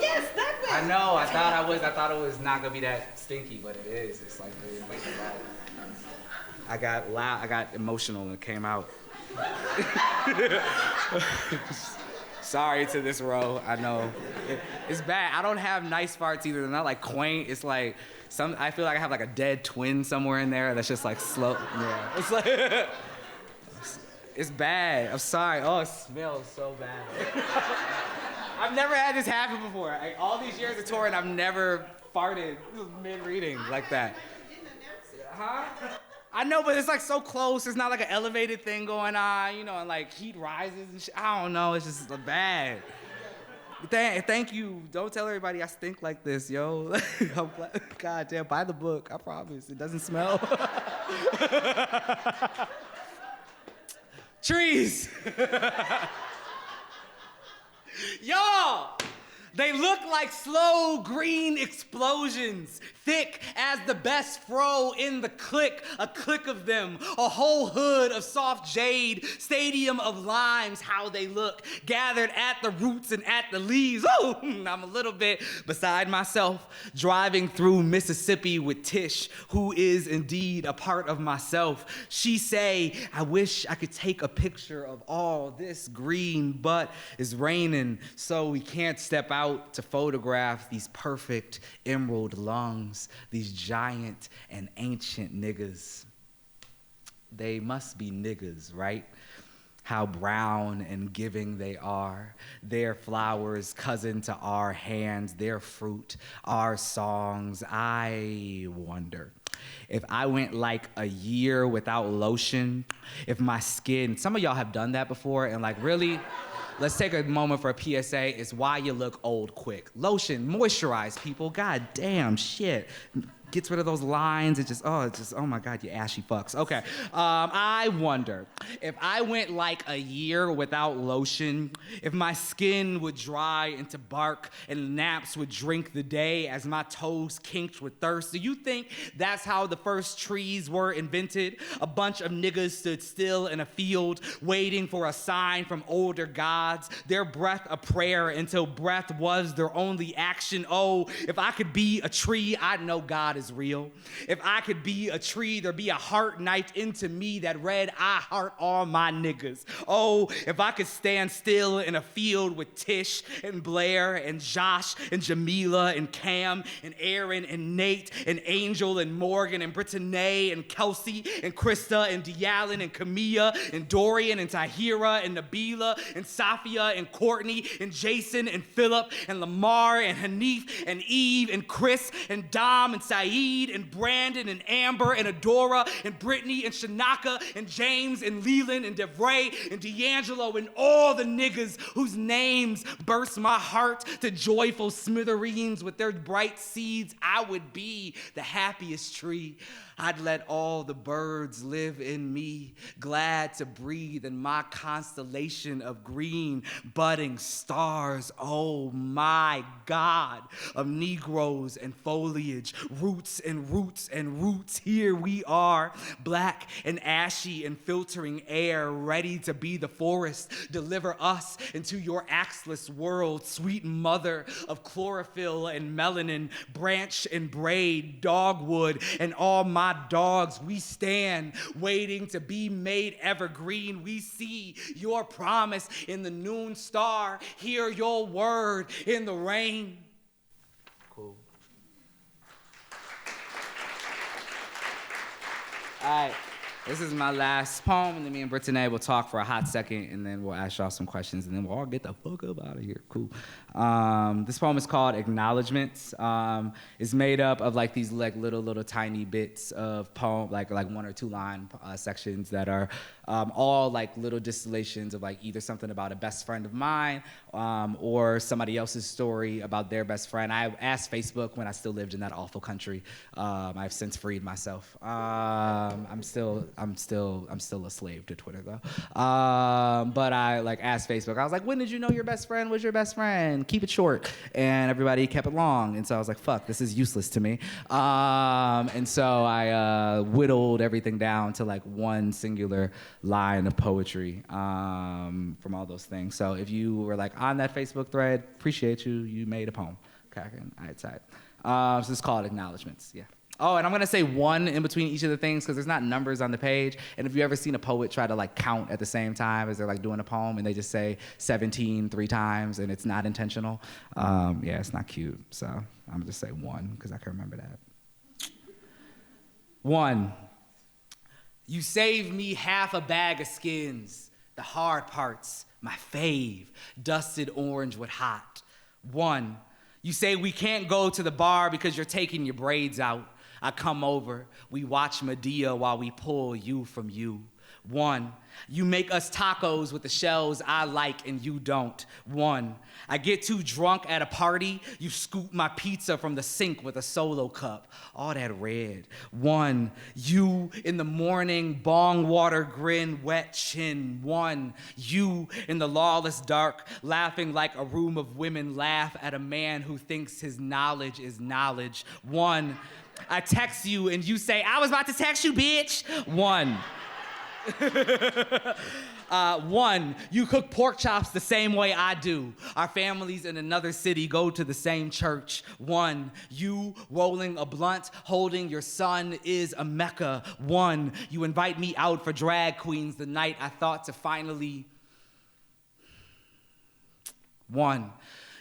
Yes, that bitch! I know, I thought it was not gonna be that stinky, but it is. It's like, I got loud, I got emotional and it came out. Sorry to this row, I know. It's bad. I don't have nice farts either. They're not like quaint. It's like, I feel like I have like a dead twin somewhere in there that's just like slow. Yeah, it's like, it's bad. I'm sorry. Oh, it smells so bad. I've never had this happen before. Like, all these years of touring, I've never farted mid-reading like that. Huh? I know, but it's like so close. It's not like an elevated thing going on, you know, and like heat rises and shit. I don't know. It's just bad. Thank you. Don't tell everybody I stink like this, yo. God damn, buy the book. I promise. It doesn't smell. Trees. Y'all, they look like slow green explosions, thick as the best fro in the click, a click of them, a whole hood of soft jade, stadium of limes, how they look, gathered at the roots and at the leaves. Oh, I'm a little bit beside myself, driving through Mississippi with Tish, who is indeed a part of myself. She say, I wish I could take a picture of all this green, but it's raining, so we can't step out to photograph these perfect emerald lungs, these giant and ancient niggas. They must be niggas, right? How brown and giving they are. Their flowers, cousin to our hands, their fruit, our songs. I wonder if I went like a year without lotion, if my skin, some of y'all have done that before, and like really, let's take a moment for a PSA. It's why you look old quick. Lotion, moisturize, people. God damn, shit. Gets rid of those lines. It's just, oh my God, you ashy fucks. Okay, I wonder if I went like a year without lotion, if my skin would dry into bark and naps would drink the day as my toes kinked with thirst. Do you think that's how the first trees were invented? A bunch of niggas stood still in a field waiting for a sign from older gods, their breath a prayer until breath was their only action. Oh, if I could be a tree, I'd know God is real. If I could be a tree, there'd be a heart knifed into me that read, I heart all my niggas. Oh, if I could stand still in a field with Tish and Blair and Josh and Jamila and Cam and Aaron and Nate and Angel and Morgan and Britteney and Kelsey and Krista and De'Allen and Camilla and Dorian and Tahira and Nabila and Safia and Courtney and Jason and Philip and Lamar and Hanif and Eve and Chris and Dom and Saeed and Brandon and Amber and Adora and Brittany and Shanaka and James and Leland and DeVray and D'Angelo and all the niggas whose names burst my heart to joyful smithereens with their bright seeds. I would be the happiest tree. I'd let all the birds live in me, glad to breathe in my constellation of green budding stars. Oh my God, of Negroes and foliage, roots and roots and roots. Here we are, black and ashy and filtering air, ready to be the forest. Deliver us into your axeless world, sweet mother of chlorophyll and melanin, branch and braid, dogwood, and all my dogs. We stand waiting to be made evergreen. We see your promise in the noon star, hear your word in the rain. Cool. All right. This is my last poem, and then me and Britteney will talk for a hot second, and then we'll ask y'all some questions, and then we'll all get the fuck up out of here. Cool. This poem is called Acknowledgments. It's made up of like these like little tiny bits of poem, like 1 or 2 line sections that are all like little distillations of like either something about a best friend of mine or somebody else's story about their best friend. I asked Facebook when I still lived in that awful country. I've since freed myself. I'm still a slave to Twitter though. But I like asked Facebook. I was like, when did you know your best friend was your best friend? Keep it short. And everybody kept it long. And so I was like, fuck, this is useless to me. And so I whittled everything down to like one singular line of poetry from all those things. So if you were like on that Facebook thread, appreciate you. You made a poem. Okay, so it's called Acknowledgments. Yeah. Oh, and I'm gonna say 1 in between each of the things because there's not numbers on the page. And if you ever seen a poet try to like count at the same time as they're like doing a poem and they just say 17 3 times and it's not intentional, yeah, it's not cute. So I'm gonna just say 1 because I can remember that. 1. You saved me half a bag of skins, the hard parts, my fave, dusted orange with hot. 1. You say we can't go to the bar because you're taking your braids out. I come over, we watch Medea while we pull you from you. 1. You make us tacos with the shells I like and you don't. 1. I get too drunk at a party, you scoop my pizza from the sink with a solo cup. All that red. 1. You in the morning, bong water grin, wet chin. 1. You in the lawless dark, laughing like a room of women laugh at a man who thinks his knowledge is knowledge. 1. I text you and you say, I was about to text you, bitch. 1. 1, you cook pork chops the same way I do. Our families in another city go to the same church. 1, you rolling a blunt, holding your son is a mecca. 1, you invite me out for drag queens the night I thought to finally. 1,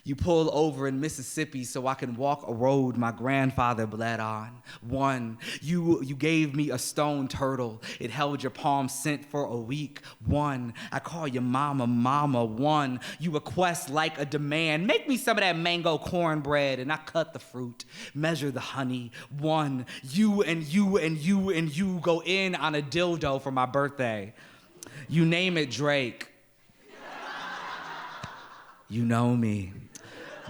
you pull over in Mississippi so I can walk a road my grandfather bled on. 1, you gave me a stone turtle. It held your palm scent for a week. 1, I call you mama, mama. 1, you request like a demand. Make me some of that mango cornbread and I cut the fruit, measure the honey. 1, you and you and you and you go in on a dildo for my birthday. You name it Drake. You know me.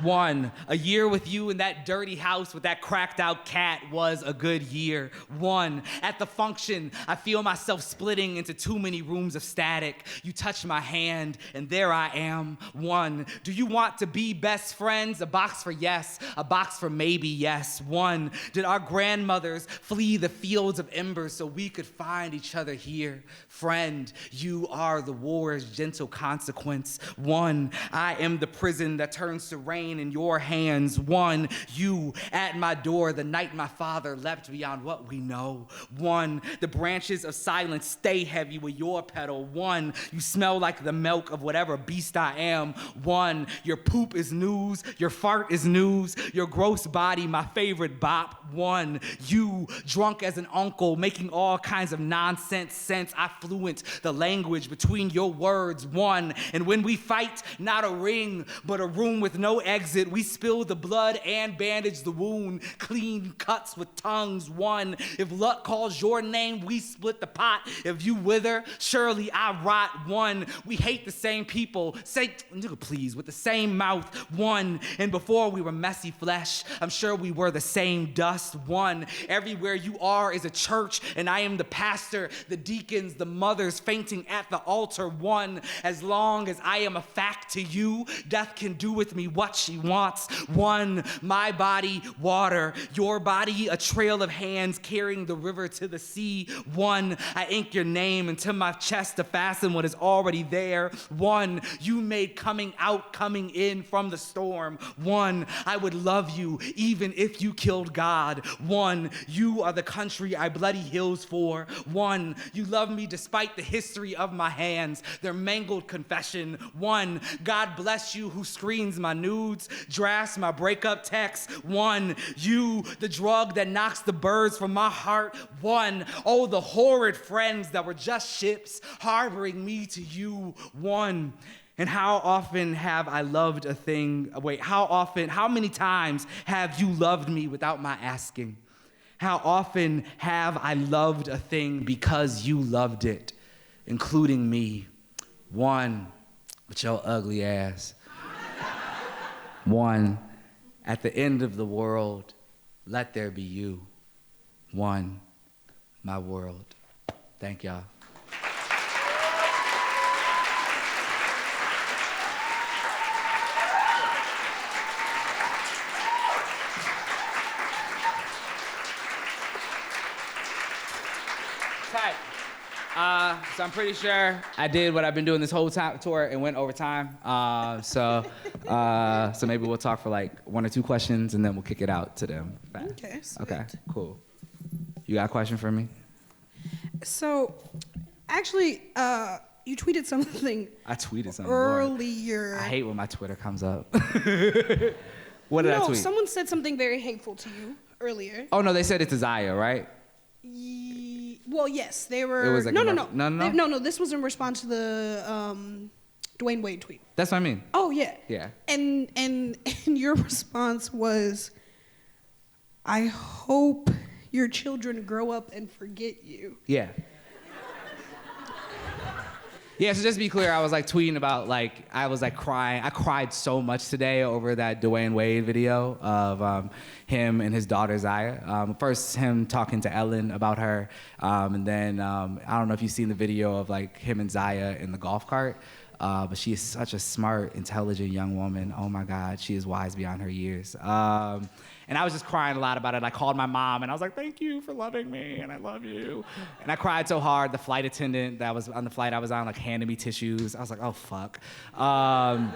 1, a year with you in that dirty house with that cracked out cat was a good year. 1, at the function, I feel myself splitting into too many rooms of static. You touch my hand and there I am. 1, do you want to be best friends? A box for yes, a box for maybe yes. 1, did our grandmothers flee the fields of embers so we could find each other here? Friend, you are the war's gentle consequence. 1, I am the prison that turns to rain in your hands. 1, you at my door the night my father leapt beyond what we know. 1, the branches of silence stay heavy with your petal. 1, you smell like the milk of whatever beast I am. 1, your poop is news, your fart is news, your gross body my favorite bop. 1, you drunk as an uncle making all kinds of nonsense sense. I fluent the language between your words. 1, and when we fight, not a ring but a room with no exit. We spill the blood and bandage the wound. Clean cuts with tongues. 1, if luck calls your name, we split the pot. If you wither, surely I rot. 1, we hate the same people. Say, nigga, please, with the same mouth. 1, and before we were messy flesh, I'm sure we were the same dust. 1, everywhere you are is a church, and I am the pastor, the deacons, the mothers fainting at the altar. 1, as long as I am a fact to you, death can do with me what she wants. 1, my body, water, your body, a trail of hands carrying the river to the sea. 1, I ink your name into my chest to fasten what is already there. 1, you made coming out, coming in from the storm. 1, I would love you even if you killed God. 1, you are the country I bloody hills for. 1, you love me despite the history of my hands, their mangled confession. 1, God bless you who screens my news nudes, drafts, my breakup texts. One, you, the drug that knocks the birds from my heart. One, oh, the horrid friends that were just ships harboring me to you. One. And how often have I loved a thing? Wait, how many times have you loved me without my asking? How often have I loved a thing because you loved it, including me? One, with your ugly ass. One, at the end of the world, let there be you. One, my world. Thank y'all. Tight. So I'm pretty sure I did what I've been doing this whole tour and went over time. So maybe we'll talk for like 1 or 2 questions and then we'll kick it out to them. Okay, sweet. Okay, cool. You got a question for me? So, actually, you tweeted something. I tweeted something. Earlier. Lord. I hate when my Twitter comes up. What did I tweet? Someone said something very hateful to you earlier. Oh no, they said it to Zaya, right? Well, yes, they were. It was like no. This was in response to the Dwayne Wade tweet. That's what I mean. Oh yeah. Yeah. And your response was, I hope your children grow up and forget you. Yeah. Yeah, so just to be clear, I was like tweeting about like, I was like crying. I cried so much today over that Dwayne Wade video of him and his daughter Zaya. First, him talking to Ellen about her, and then I don't know if you've seen the video of like him and Zaya in the golf cart, but she is such a smart, intelligent young woman. Oh my God, she is wise beyond her years. And I was just crying a lot about it. I called my mom and I was like, thank you for loving me and I love you. And I cried so hard, the flight attendant that was on the flight I was on like handed me tissues. I was like, oh fuck. And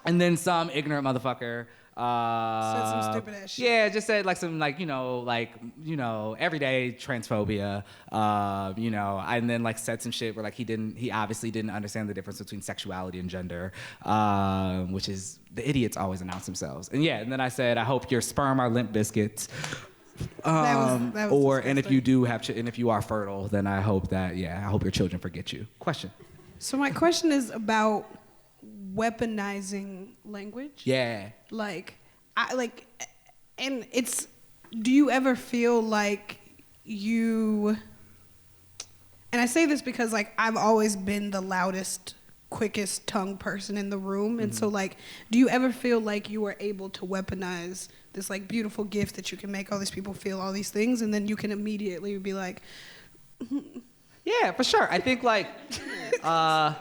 then some ignorant motherfucker Said some stupid ass shit. Yeah, just said like some everyday transphobia, and then like said some shit where like he obviously didn't understand the difference between sexuality and gender, which is the idiots always announce themselves. And yeah, and then I said, I hope your sperm are Limp Biscuits. That was And if you do have, and if you are fertile, then I hope that, I hope your children forget you. Question. So my question is about weaponizing language. Yeah. And it's, do you ever feel like you, and I say this because like I've always been the loudest, quickest tongue person in the room, and so like, do you ever feel like you were able to weaponize this like beautiful gift that you can make all these people feel all these things, and then you can immediately be like, yeah, for sure. I think like, I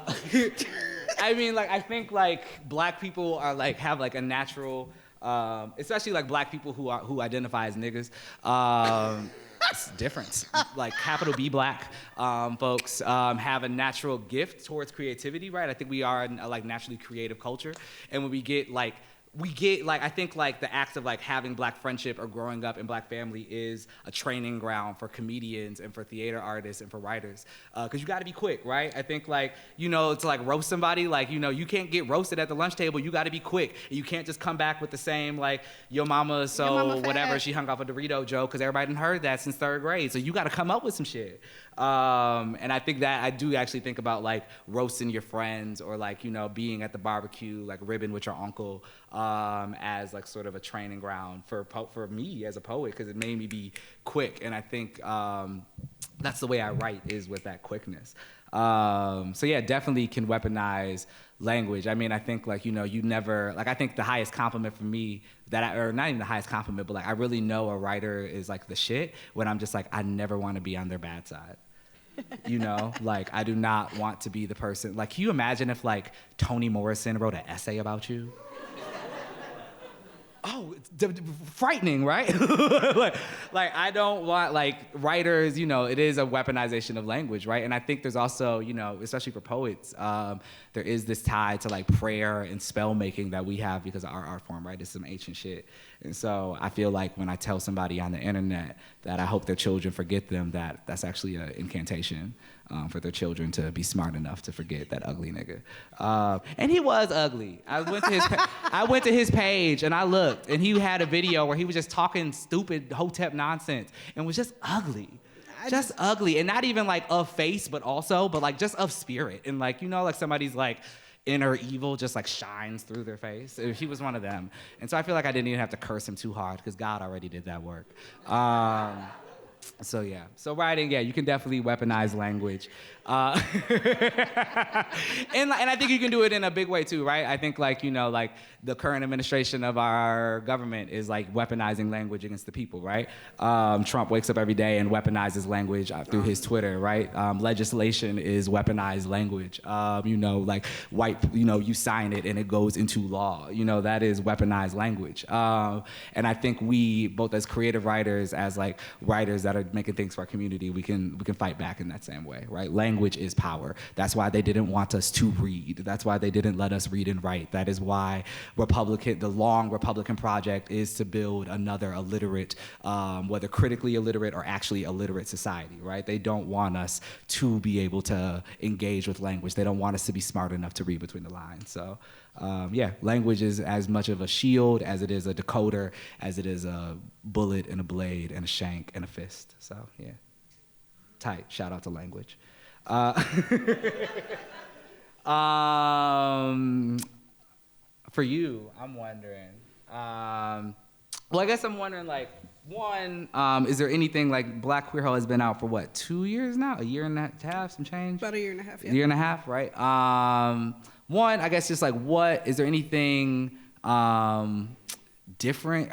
think like black people are like have like a natural, especially like black people who identify as niggas. It's different. Like capital B black folks have a natural gift towards creativity, right? I think we are a like naturally creative culture, and when we get like I think like the act of like having black friendship or growing up in black family is a training ground for comedians and for theater artists and for writers, because you got to be quick, right? I think like to like roast somebody, like you can't get roasted at the lunch table. You got to be quick. You can't just come back with the same like your mama whatever, she hung off a Dorito joke, because everybody done heard that since 3rd grade. So you got to come up with some shit. And I think that I do actually think about like roasting your friends, or like being at the barbecue like ribbing with your uncle, as like sort of a training ground for me as a poet, because it made me be quick. And I think that's the way I write, is with that quickness. So yeah, definitely can weaponize language. I mean, I think like, you never, like, I think the highest compliment for me or not even the highest compliment, but like I really know a writer is like the shit when I'm just like, I never want to be on their bad side. Like I do not want to be the person, like, can you imagine if like Toni Morrison wrote an essay about you? Oh, it's frightening, right? like I don't want, like, writers, it is a weaponization of language, right? And I think there's also, especially for poets, there is this tie to like prayer and spell making that we have because of our art form, right? It's some ancient shit. And so I feel like when I tell somebody on the internet that I hope their children forget them, that's actually an incantation. for their children to be smart enough to forget that ugly nigga. And he was ugly. I went to his page and I looked, and he had a video where he was just talking stupid hotep nonsense and was just ugly. Just ugly, and not even like of face, but like just of spirit, and like, you know, like somebody's like inner evil just like shines through their face. He was one of them, and so I feel like I didn't even have to curse him too hard because God already did that work. So yeah, so writing, yeah, you can definitely weaponize language. And I think you can do it in a big way too, right? I think like, you know, like the current administration of our government is like weaponizing language against the people, right? Trump wakes up every day and weaponizes language through his Twitter, right? Legislation is weaponized language. You know, like you know, you sign it and it goes into law. You know, that is weaponized language. And I think we, both as creative writers, as like writers that are making things for our community, we can fight back in that same way, right? Language is power. That's why they didn't want us to read. That's why they didn't let us read and write. That is why the long Republican project is to build another illiterate, whether critically illiterate or actually illiterate society, right? They don't want us to be able to engage with language. They don't want us to be smart enough to read between the lines. So yeah, language is as much of a shield as it is a decoder, as it is a bullet and a blade and a shank and a fist. So yeah, tight. Shout out to language. For you, I'm wondering. Well, I guess I'm wondering, like, one, is there anything like Black Queer Hoe has been out for what, 2 years now? A year and a half, some change? About a year and a half, yeah. A year and a half, right? One, I guess just like is there anything different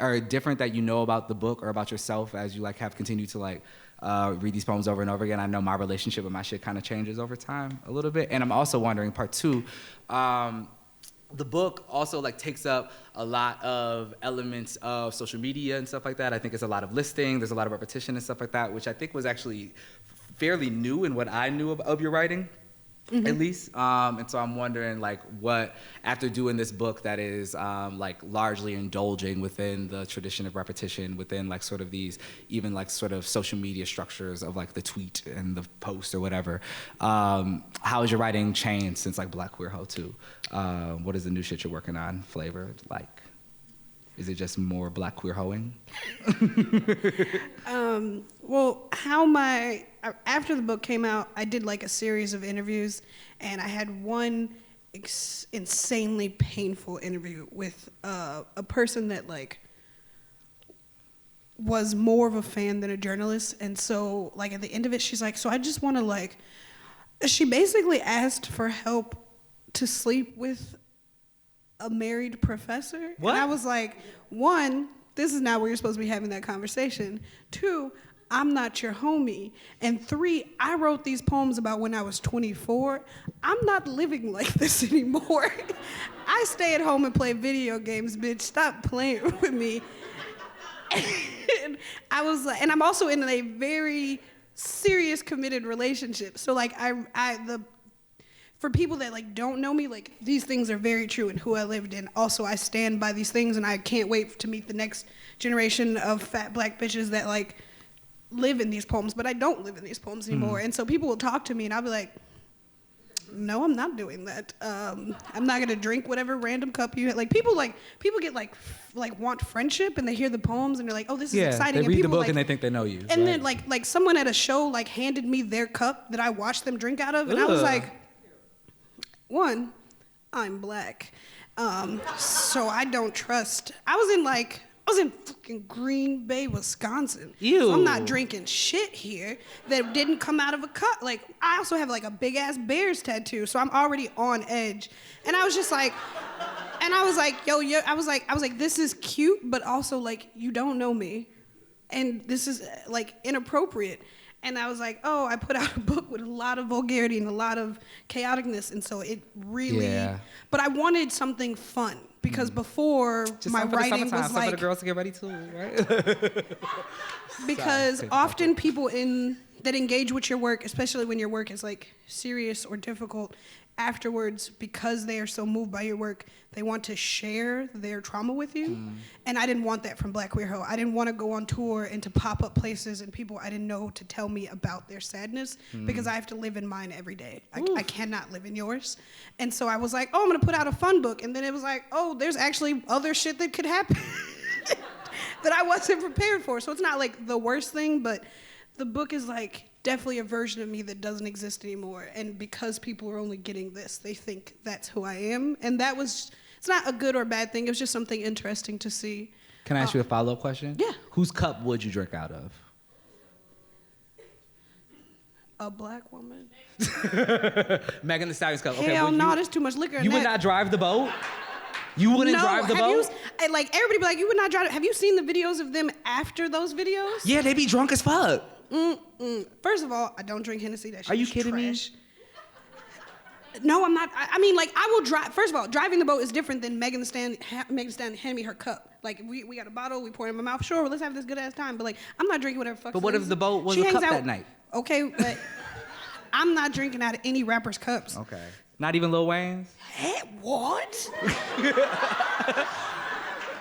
that you know about the book or about yourself as you like have continued to like read these poems over and over again? I know my relationship with my shit kind of changes over time a little bit. And I'm also wondering, part two, the book also like takes up a lot of elements of social media and stuff like that. I think it's a lot of listing, there's a lot of repetition and stuff like that, which I think was actually fairly new in what I knew of your writing. Mm-hmm. At least, and so I'm wondering, like, what, after doing this book that is, like, largely indulging within the tradition of repetition, within, like, sort of these, even, like, sort of social media structures of, like, the tweet and the post or whatever, how has your writing changed since, like, Black Queer Hoe 2? What is the new shit you're working on flavored like? Is it just more Black Queer Hoeing? Well, after the book came out, I did like a series of interviews, and I had one insanely painful interview with a person that like was more of a fan than a journalist. And so like at the end of it, she's like, so I just want to like, she basically asked for help to sleep with a married professor. What? And I was like, one, this is not where you're supposed to be having that conversation. Two, I'm not your homie. And three, I wrote these poems about when I was 24. I'm not living like this anymore. I stay at home and play video games, bitch. Stop playing with me. And I was like, and I'm also in a very serious committed relationship. So like for people that like don't know me, like these things are very true in who I lived in. Also, I stand by these things, and I can't wait to meet the next generation of fat Black bitches that like live in these poems. But I don't live in these poems anymore. And so people will talk to me, and I'll be like, no, I'm not doing that. I'm not gonna drink whatever random cup you like. People get like want friendship, and they hear the poems, and they're like, oh, this is exciting. They and read the people, book like, and they think they know you. And right? then like someone at a show like handed me their cup that I watched them drink out of, and I was like, one, I'm Black, so I don't trust. I was in fucking Green Bay, Wisconsin. Ew. So I'm not drinking shit here that didn't come out of a cup. Like, I also have like a big ass Bears tattoo, so I'm already on edge. And I was just like, I was like, this is cute, but also like, you don't know me, and this is like inappropriate. And I was like, oh, I put out a book with a lot of vulgarity and a lot of chaoticness, and so it really. Yeah. But I wanted something fun because before just my writing was like. Some for the girls to get ready too, right? Because often people that engage with your work, especially when your work is like serious or difficult, afterwards, because they are so moved by your work, they want to share their trauma with you. And I didn't want that from Black Queer Hoe. I didn't want to go on tour and to pop up places and people I didn't know to tell me about their sadness, because I have to live in mine every day. I cannot live in yours. And so I was like, oh, I'm gonna put out a fun book. And then it was like, oh, there's actually other shit that could happen that I wasn't prepared for. So it's not like the worst thing, but the book is like definitely a version of me that doesn't exist anymore. And because people are only getting this, they think that's who I am. And that was, it's not a good or bad thing. It was just something interesting to see. Can I ask you a follow-up question? Yeah. Whose cup would you drink out of? A Black woman. Megan Thee Stallion's cup. Okay, Hell would no, you, there's too much liquor in you that. would not drive the boat? You wouldn't drive the boat? Like, everybody be like, you would not drive. Have you seen the videos of them after those videos? Yeah, they be drunk as fuck. First of all, I don't drink Hennessy. That shit Are you is kidding trash. No, I'm not. I mean, like, I will drive. First of all, driving the boat is different than Megan Thee Stallion handing me her cup. Like, we got a bottle, we pour it in my mouth. Sure, let's have this good ass time. But like, I'm not drinking whatever fuck. But what if the boat was She a hangs cup out- that night? Okay, but I'm not drinking out of any rapper's cups. Okay. Not even Lil Wayne's? Hey, what?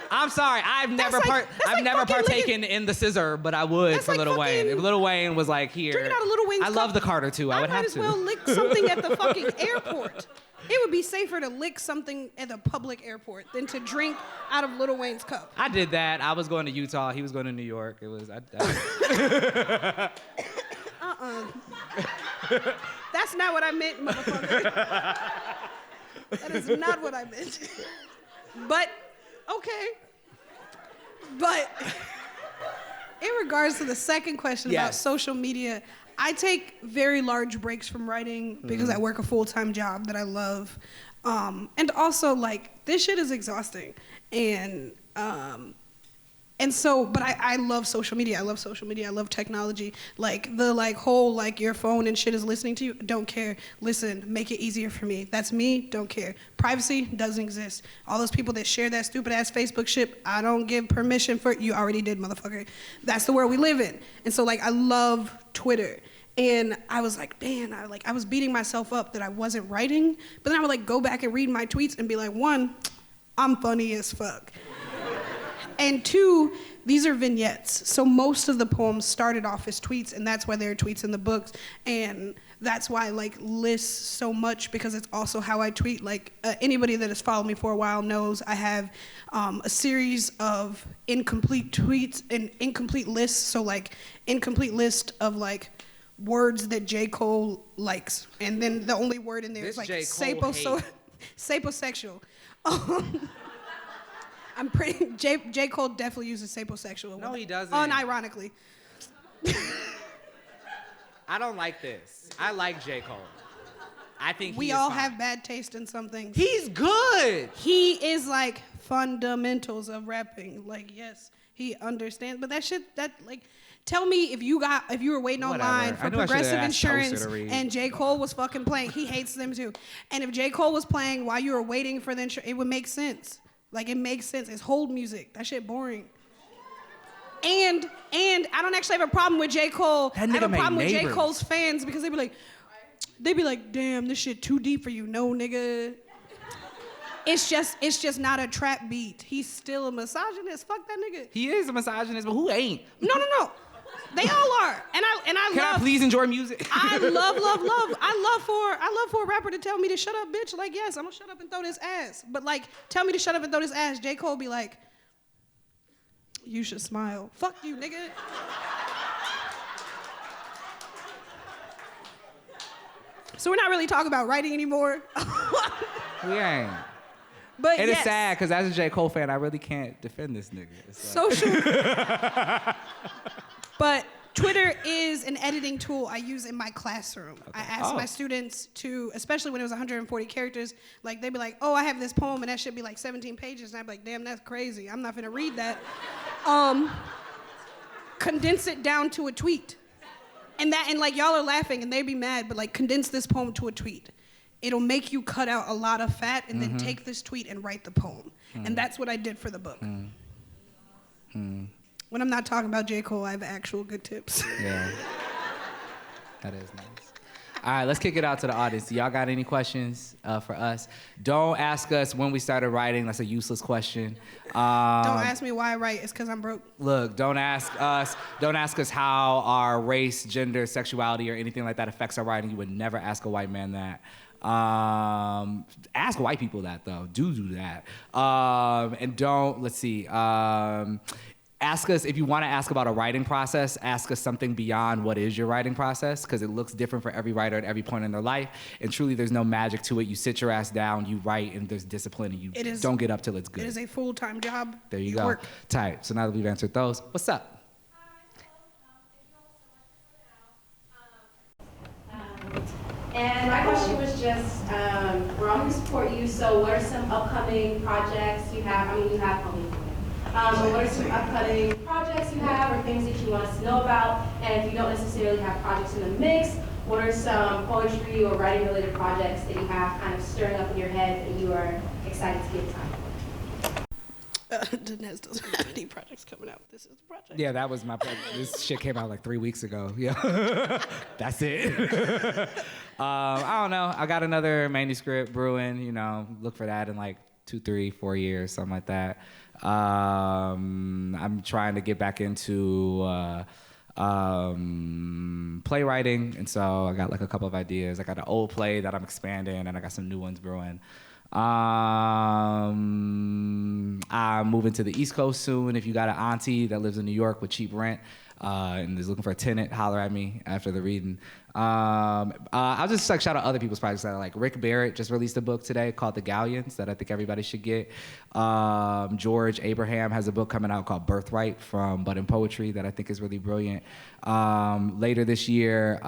I'm sorry, I've never like fucking partaken in the scissor, but I would That's for like Lil Wayne. fucking If Lil Wayne was like here. Drinking out of Lil Wayne's I cup. love the Carter too. I would have might as to. well lick something at the fucking airport. It would be safer to lick something at the public airport than to drink out of Lil Wayne's cup. I did that. I was going to Utah. He was going to New York. It was. That's not what I meant, motherfucker. That is not what I meant. But, okay. But, in regards to the second question about Yes. social media, I take very large breaks from writing because I work a full-time job that I love. And also, like, this shit is exhausting. And so, but I love social media. I love social media. I love technology. Like, the whole, like, your phone and shit is listening to you. Don't care. Listen, make it easier for me. That's me. Don't care. Privacy doesn't exist. All those people that share that stupid-ass Facebook shit, I don't give permission for it. You already did, motherfucker. That's the world we live in. And so, like, I love Twitter. And I was like, man, I was beating myself up that I wasn't writing. But then I would, like, go back and read my tweets and be like, one, I'm funny as fuck. And two, these are vignettes. So most of the poems started off as tweets, and that's why there are tweets in the books. And that's why I like lists so much, because it's also how I tweet. Like, anybody that has followed me for a while knows I have a series of incomplete tweets and incomplete lists. So like, incomplete list of like words that J. Cole likes. And then the only word in there is like saposexual. I'm pretty. J. Cole definitely uses saposexual. No, he doesn't. Unironically. I don't like this. I like J. Cole. I think We he is all fine. have bad taste in some things. He's good. He is like fundamentals of rapping. Like, yes, he understands. But that shit, tell me if you were waiting Whatever. online I for knew I should've Progressive asked Toaster Insurance to read. and J. Cole was fucking playing, he hates them too. And if J. Cole was playing while you were waiting for the insurance, it would make sense. Like, it makes sense. It's hold music. That shit boring. And I don't actually have a problem with J. Cole. That I have nigga a made problem with J. Neighbors. Cole's fans because they be like, damn, this shit too deep for you. No, nigga. It's just not a trap beat. He's still a misogynist. Fuck that nigga. He is a misogynist, but who ain't? No. They all are. And I Can I please enjoy music? I love. I love for a rapper to tell me to shut up, bitch. Like, yes, I'm gonna shut up and throw this ass. But like, tell me to shut up and throw this ass. J. Cole be like, you should smile. Fuck you, nigga. So we're not really talking about writing anymore. We ain't. But And yes, it's sad, because as a J. Cole fan, I really can't defend this nigga. It's like- social. But Twitter is an editing tool I use in my classroom. I ask my students to, especially when it was 140 characters, like they'd be like, oh, I have this poem and that should be like 17 pages. And I'd be like, damn, that's crazy. I'm not gonna read that. Condense it down to a tweet. And like y'all are laughing and they'd be mad, but like condense this poem to a tweet. It'll make you cut out a lot of fat and then take this tweet and write the poem. And that's what I did for the book. When I'm not talking about J. Cole, I have actual good tips. Yeah. That is nice. All right, let's kick it out to the audience. Do y'all got any questions for us? Don't ask us when we started writing. That's a useless question. Don't ask me why I write. It's because I'm broke. Look, don't ask us how our race, gender, sexuality, or anything like that affects our writing. You would never ask a white man that. Ask white people that, though. Do that. And don't, let's see. Ask us, if you want to ask about a writing process, ask us something beyond what is your writing process, because it looks different for every writer at every point in their life. And truly, there's no magic to it. You sit your ass down, you write, and there's discipline, and you don't get up till it's good. It is a full-time job. There you go. Work. Tight. So now that we've answered those, what's up? And my question was just, we're all here to support you, so what are some upcoming projects you have? I mean, you have plenty. What are some upcoming projects you have or things that you want us to know about? And if you don't necessarily have projects in the mix, what are some poetry or writing related projects that you have kind of stirring up in your head that you are excited to give time for? Danez doesn't have any projects coming out. This is the project. Yeah, that was my project. This shit came out like 3 weeks ago. Yeah, that's it. I don't know. I got another manuscript brewing. You know, look for that in like 2, 3, 4 years, something like that. I'm trying to get back into playwriting, and so I got like a couple of ideas. I got an old play that I'm expanding, and I got some new ones brewing. I'm moving to the East Coast soon. If you got an auntie that lives in New York with cheap rent and is looking for a tenant, holler at me after the reading. I'll just like shout out other people's projects that are like Rick Barrett just released a book today called The Galleons that I think everybody should get. George Abraham has a book coming out called Birthright from Bud and Poetry that I think is really brilliant. Later this year,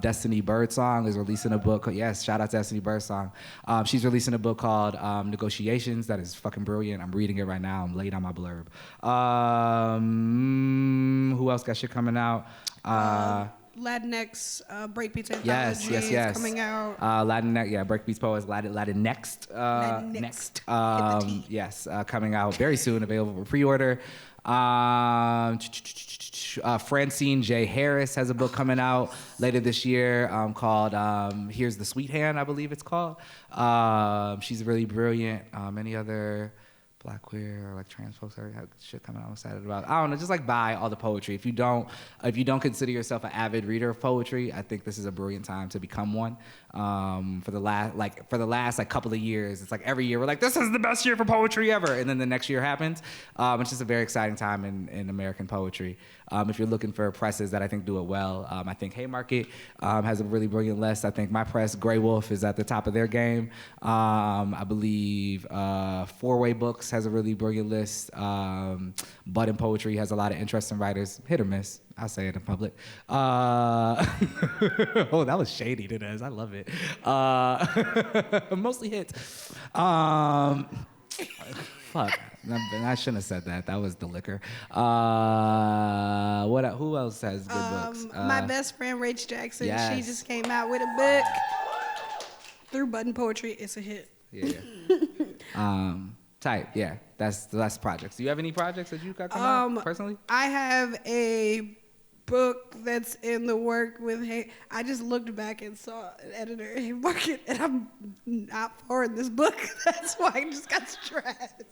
Destiny Birdsong is releasing a book. Yes, shout out to Destiny Birdsong. She's releasing a book called Negotiations that is fucking brilliant. I'm reading it right now. I'm late on my blurb. Who else got shit coming out? Latinx Breakbeats Anthology is coming out. Latinx, yeah, Breakbeats Poets, Latinx. Next. Yes, coming out very soon, available for pre-order. Francine J. Harris has a book coming out later this year called Here's the Sweet Hand, I believe it's called. She's really brilliant. Any other Black, queer, or like trans folks already have shit coming out I'm excited about. I don't know, just like buy all the poetry. If you don't consider yourself an avid reader of poetry, I think this is a brilliant time to become one. For the last couple of years, it's like every year we're like, this is the best year for poetry ever, and then the next year happens. It's just a very exciting time in American poetry. If you're looking for presses that I think do it well, I think Haymarket has a really brilliant list. I think my press, Grey Wolf, is at the top of their game. I believe Four Way Books has a really brilliant list. Bud and Poetry has a lot of interesting writers, hit or miss. I'll say it in public. Oh, that was shady, Danez. I love it. Mostly hits. Fuck. I shouldn't have said that. That was the liquor. Who else has good books? My best friend, Rach Jackson, yes. She just came out with a book through Button Poetry. It's a hit. Yeah. Tight. Yeah. That's projects. Do you have any projects that you got coming out personally? I have a book that's in the work with I just looked back and saw an editor at Haymarket, and I'm not forwarding this book. That's why I just got stressed.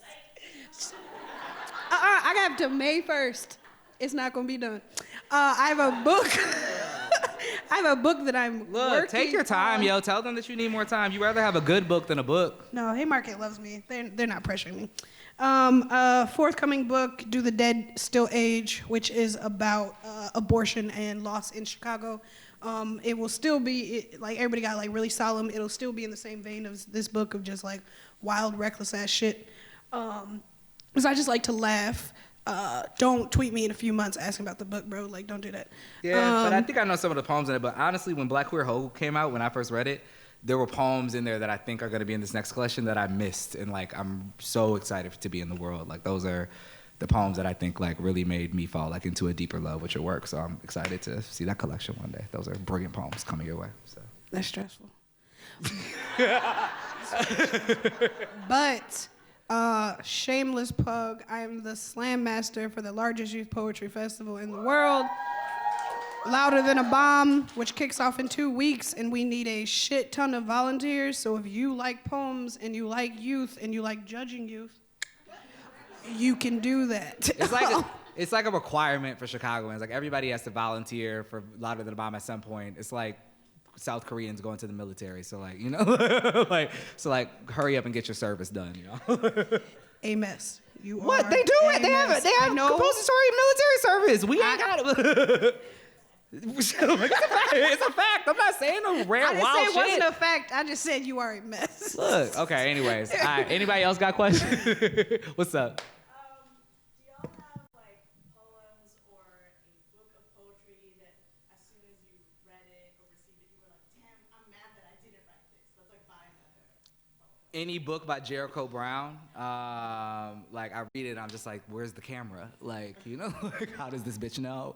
I got to May 1st. It's not gonna be done. I have a book. I have a book that I'm working take your time, on. yo. Tell them that you need more time. You rather have a good book than a book. No, Haymarket loves me. They're not pressuring me. Forthcoming book, Do the Dead Still Age, which is about abortion and loss in Chicago. It will still be, like everybody got like really solemn, it'll still be in the same vein of this book of just like wild, reckless ass shit. Because I just like to laugh. Don't tweet me in a few months asking about the book, bro. Like, don't do that. Yeah, but I think I know some of the poems in it. But honestly, when Black Queer Ho came out, when I first read it, there were poems in there that I think are going to be in this next collection that I missed. And, like, I'm so excited to be in the world. Like, those are the poems that I think, like, really made me fall, like, into a deeper love with your work. So I'm excited to see that collection one day. Those are brilliant poems coming your way. So. That's stressful. But... shameless plug, I am the slam master for the largest youth poetry festival in the world. Louder Than a Bomb, which kicks off in 2 weeks, and we need a shit ton of volunteers. So if you like poems and you like youth and you like judging youth, you can do that. It's like a requirement for Chicagoans. Like everybody has to volunteer for Louder Than a Bomb at some point. It's like South Koreans going to the military. So like, you know, like hurry up and get your service done, you know? A mess. You What? are They do it. a They have mess. They have I know. compulsory military service. We ain't got it. It's a fact. I'm not saying no rare I didn't wild say it shit. wasn't a fact. I just said you are a mess. Look, okay, anyways. All right, anybody else got questions? What's up? Do y'all have like poems or a book of poetry that as soon as you read it or received it, you were like, damn, I'm mad that I didn't write this. That's like by another poet. Any book by Jericho Brown, like I read it, I'm just like, where's the camera? Like, you know, like, how does this bitch know?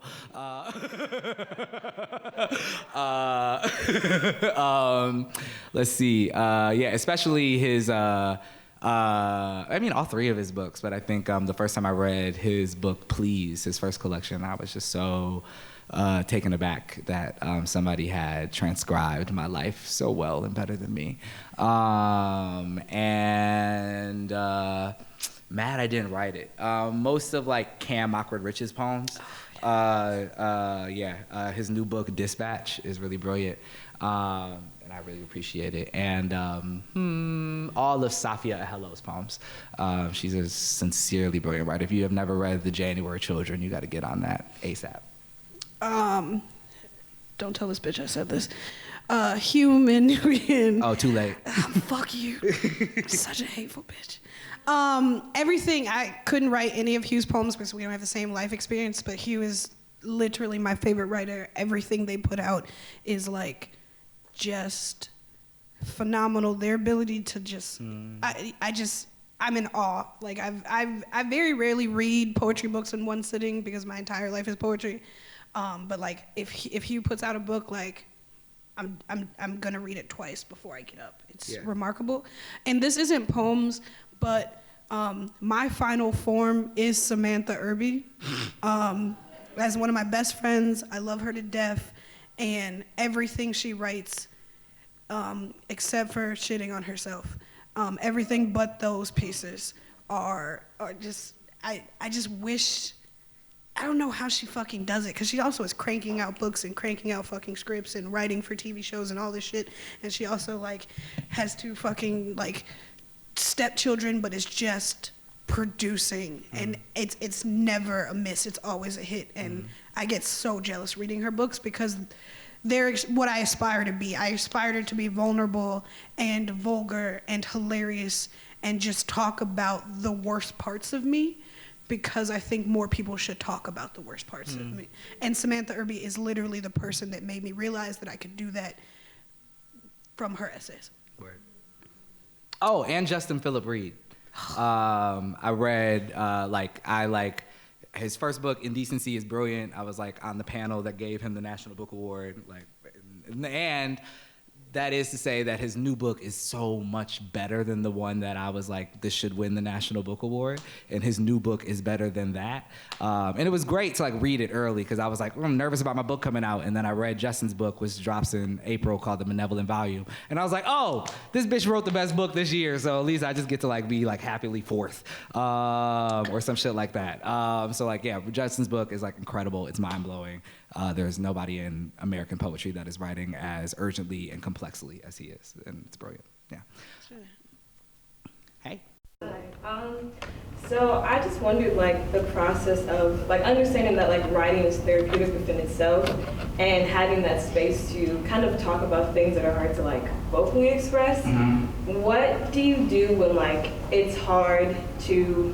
Let's see. Yeah, especially his. I mean, all three of his books, but I think the first time I read his book, Please, his first collection, I was just so taken aback that somebody had transcribed my life so well and better than me. Mad I didn't write it. Most of like Cam Awkward Rich's poems. His new book, Dispatch, is really brilliant. And I really appreciate it. And all of Safia Ahello's poems. She's a sincerely brilliant writer. If you have never read The January Children, you got to get on that ASAP. Don't tell this bitch I said this. Human. Oh, too late. Fuck you. Such a hateful bitch. Everything, I couldn't write any of Hugh's poems because we don't have the same life experience, but Hugh is literally my favorite writer. Everything they put out is like just phenomenal. Their ability to just, I'm in awe. Like I very rarely read poetry books in one sitting because my entire life is poetry. But like if Hugh puts out a book, like I'm gonna read it twice before I get up. It's remarkable. And this isn't poems, but my final form is Samantha Irby. As one of my best friends, I love her to death, and everything she writes, except for shitting on herself, everything but those pieces are just, I just wish, I don't know how she fucking does it, because she also is cranking out books and cranking out fucking scripts and writing for TV shows and all this shit, and she also like has 2 fucking like stepchildren, but it's just producing, and it's never a miss, it's always a hit, and I get so jealous reading her books because they're what I aspire to be. I aspire to be vulnerable and vulgar and hilarious and just talk about the worst parts of me, because I think more people should talk about the worst parts of me. And Samantha Irby is literally the person that made me realize that I could do that from her essays. Word. Oh, and Justin Philip Reed. I read, his first book, Indecency, is brilliant. I was like on the panel that gave him the National Book Award. And that is to say that his new book is so much better than the one that I was like, this should win the National Book Award. And his new book is better than that. And it was great to like read it early because I was like, I'm nervous about my book coming out. And then I read Justin's book, which drops in April, called The Benevolent Volume. And I was like, oh, this bitch wrote the best book this year. So at least I just get to like be like happily fourth or some shit like that. Justin's book is like incredible. It's mind blowing. There's nobody in American poetry that is writing as urgently and complexly as he is, and it's brilliant. Yeah. Sure. Hey. So I just wondered, like, the process of, like, understanding that, like, writing is therapeutic within itself and having that space to kind of talk about things that are hard to, like, vocally express. What do you do when, like, it's hard to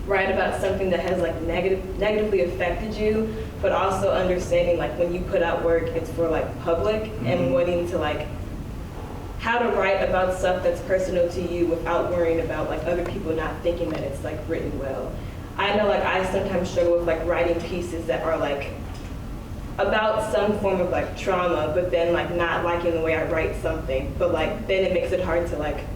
write about something that has, like, negatively affected you, but also understanding, like, when you put out work, it's for, like, public, and wanting to, like, how to write about stuff that's personal to you without worrying about like other people not thinking that it's like written well. I know like I sometimes struggle with like writing pieces that are like about some form of like trauma, but then like not liking the way I write something, but like then it makes it hard to like,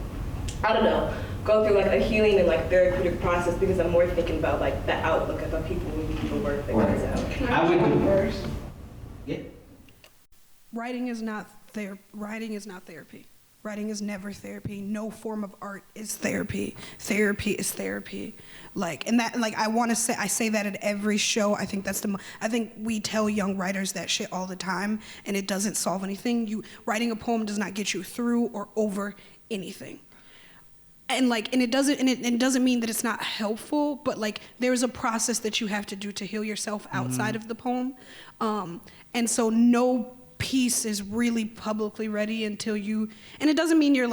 I don't know, go through like a healing and like therapeutic process because I'm more thinking about like the outlook of how people when people work that comes out. I would. Yeah. Writing is not therapy. Writing is never therapy. No form of art is therapy. Therapy is therapy. I say that at every show. I think I think we tell young writers that shit all the time, and it doesn't solve anything. Writing a poem does not get you through or over anything. And it doesn't mean that it's not helpful, but there's a process that you have to do to heal yourself outside of the poem. And so no piece is really publicly ready until and it doesn't mean you're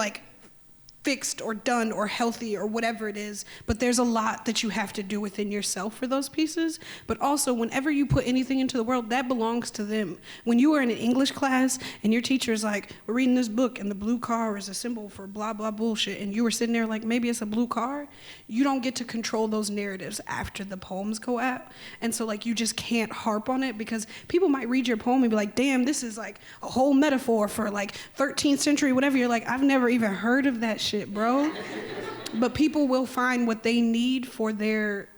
fixed or done or healthy or whatever it is, but there's a lot that you have to do within yourself for those pieces. But also, whenever you put anything into the world, that belongs to them. When you are in an English class and your teacher's like, we're reading this book and the blue car is a symbol for blah, blah, bullshit, and you were sitting there like, maybe it's a blue car, you don't get to control those narratives after the poems go out. And so you just can't harp on it, because people might read your poem and be like, damn, this is a whole metaphor for 13th century, whatever. You're like, I've never even heard of that shit, bro. But people will find what they need for their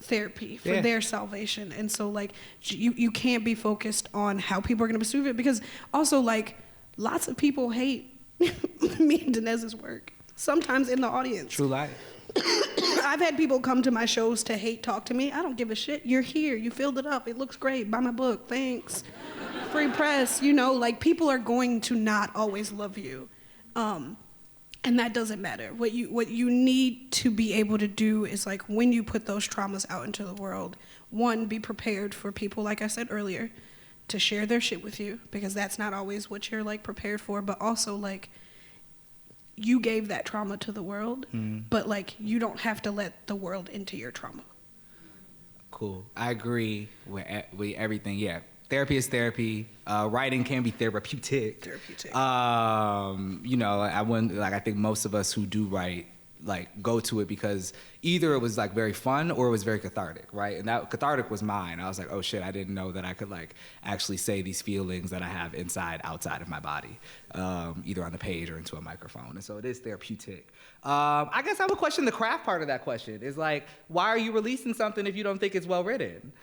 therapy, for their salvation. And so you can't be focused on how people are going to perceive it, because also lots of people hate me and Danez's work, sometimes in the audience. True life. I've had people come to my shows to hate talk to me. I don't give a shit. You're here. You filled it up. It looks great. Buy my book. Thanks. Free press. People are going to not always love you. And that doesn't matter. What you need to be able to do is when you put those traumas out into the world, one, be prepared for people, like I said earlier, to share their shit with you, because that's not always what you're prepared for. But also you gave that trauma to the world, but you don't have to let the world into your trauma. Cool. I agree with everything. Yeah. Therapy is therapy. Writing can be therapeutic. I wouldn't I think most of us who do write go to it because either it was very fun or it was very cathartic, right? And that cathartic was mine. I was like, oh shit, I didn't know that I could actually say these feelings that I have outside of my body, either on the page or into a microphone. And so it is therapeutic. I guess I would question the craft part of that question. Is why are you releasing something if you don't think it's well written?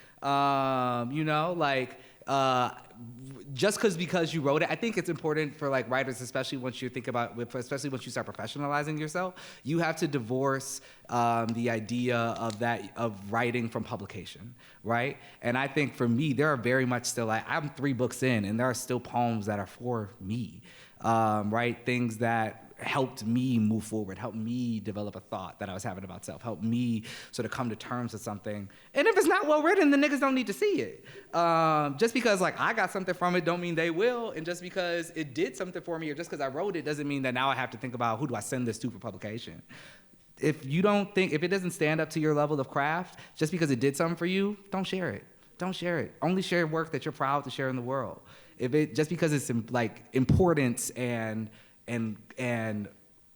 Just because you wrote it, I think it's important for writers, especially once you especially once you start professionalizing yourself, you have to divorce the idea of writing from publication, right? And I think for me, there are very much still I'm 3 books in, and there are still poems that are for me, right? Things that helped me move forward, helped me develop a thought that I was having about self, helped me sort of come to terms with something. And if it's not well written, the niggas don't need to see it. Just because I got something from it don't mean they will, and just because it did something for me or just because I wrote it doesn't mean that now I have to think about who do I send this to for publication. If it doesn't stand up to your level of craft, just because it did something for you, don't share it. Don't share it. Only share work that you're proud to share in the world. Just because it's importance and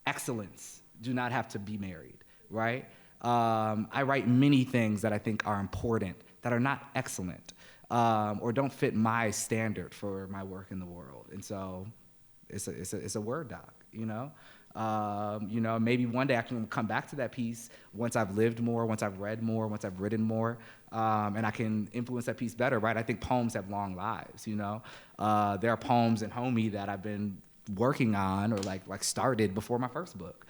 excellence do not have to be married, right? I write many things that I think are important that are not excellent or don't fit my standard for my work in the world. And so it's a Word doc, maybe one day I can come back to that piece once I've lived more, once I've read more, once I've written more, and I can influence that piece better, right? I think poems have long lives, There are poems in Homie that I've been working on or started before my first book.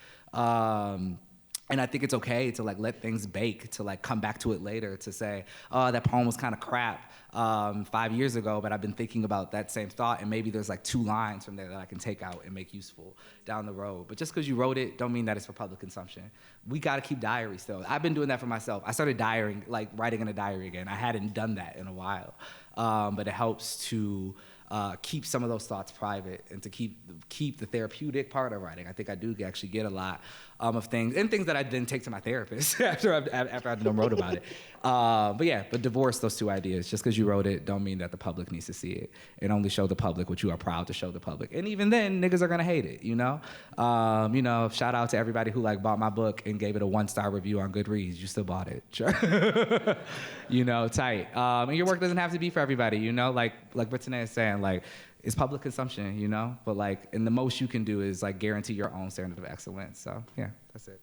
And I think it's okay to let things bake, to come back to it later, to say, oh, that poem was kind of crap 5 years ago, but I've been thinking about that same thought, and maybe there's 2 lines from there that I can take out and make useful down the road. But just because you wrote it, don't mean that it's for public consumption. We gotta keep diaries still. I've been doing that for myself. I started writing in a diary again. I hadn't done that in a while. But it helps to keep some of those thoughts private and to keep the therapeutic part of writing. I think I do actually get a lot of things that I didn't take to my therapist after I wrote about it. But divorce those 2 ideas. Just because you wrote it don't mean that the public needs to see it. And only show the public what you are proud to show the public. And even then, niggas are gonna hate it, Shout out to everybody who bought my book and gave it a 1-star review on Goodreads. You still bought it. Tight. And your work doesn't have to be for everybody, like Britteney is saying, it's public consumption, but and the most you can do is guarantee your own standard of excellence. So yeah, that's it.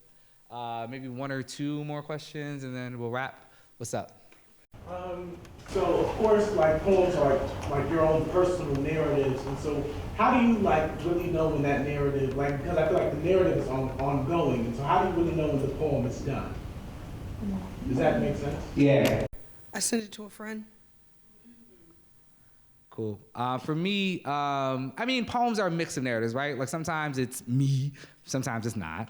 Maybe 1 or 2 more questions and then we'll wrap. What's up? So of course, like poems are like your own personal narratives, and so how do you like really know when that narrative, like, because I feel like the narrative is ongoing, and so how do you really know when the poem is done? Does that make sense? Yeah. I sent it to a friend. Cool. For me, I mean, poems are a mix of narratives, right? Like sometimes it's me, sometimes it's not.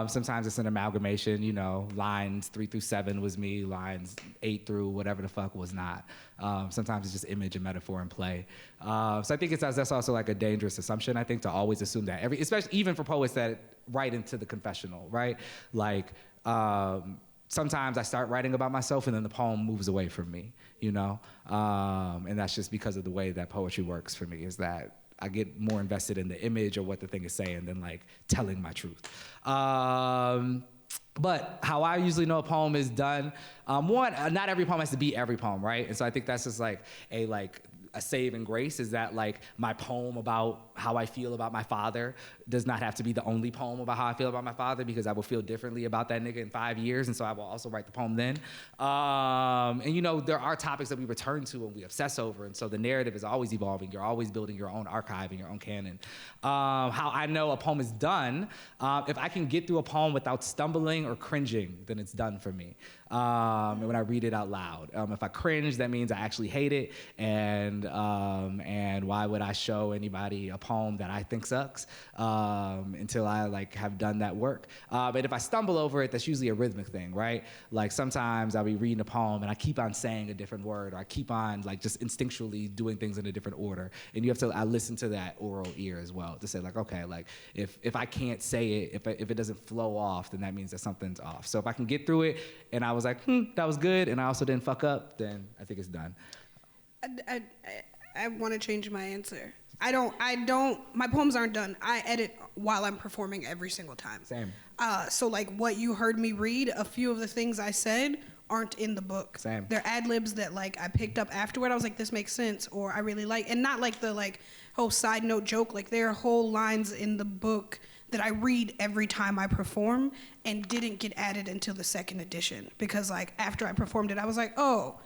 Sometimes it's an amalgamation, you know, lines 3 through 7 was me, lines 8 through whatever the fuck was not. Sometimes it's just image and metaphor and play. So I think that's also like a dangerous assumption, I think, to always assume that especially even for poets that write into the confessional, right? Like, sometimes I start writing about myself and then the poem moves away from me, you know? And that's just because of the way that poetry works for me, is that I get more invested in the image or what the thing is saying than like telling my truth. But how I usually know a poem is done, one, not every poem has to be every poem, right? And so I think that's just like a saving grace, is that like my poem about how I feel about my father does not have to be the only poem about how I feel about my father, because I will feel differently about that nigga in 5 years, and so I will also write the poem then. And you know, there are topics that we return to and we obsess over, and so the narrative is always evolving. You're always building your own archive and your own canon. How I know a poem is done, if I can get through a poem without stumbling or cringing, then it's done for me. And when I read it out loud. If I cringe, that means I actually hate it, and why would I show anybody a poem that I think sucks until I like have done that work. But if I stumble over it, that's usually a rhythmic thing, right? Like sometimes I'll be reading a poem and I keep on saying a different word, or I keep on like just instinctually doing things in a different order, and I listen to that oral ear as well to say like, okay, like if I can't say it, if it doesn't flow off, then that means that something's off. So if I can get through it and I was like, that was good, and I also didn't fuck up, then I think it's done. I want to change my answer. My poems aren't done. I edit while I'm performing every single time. Same. So like what you heard me read, a few of the things I said aren't in the book. Same. They're ad-libs that like I picked up afterward. I was like, this makes sense, or I really like, and not like the like whole side note joke. Like there are whole lines in the book that I read every time I perform and didn't get added until the second edition, because like after I performed it, I was like, oh,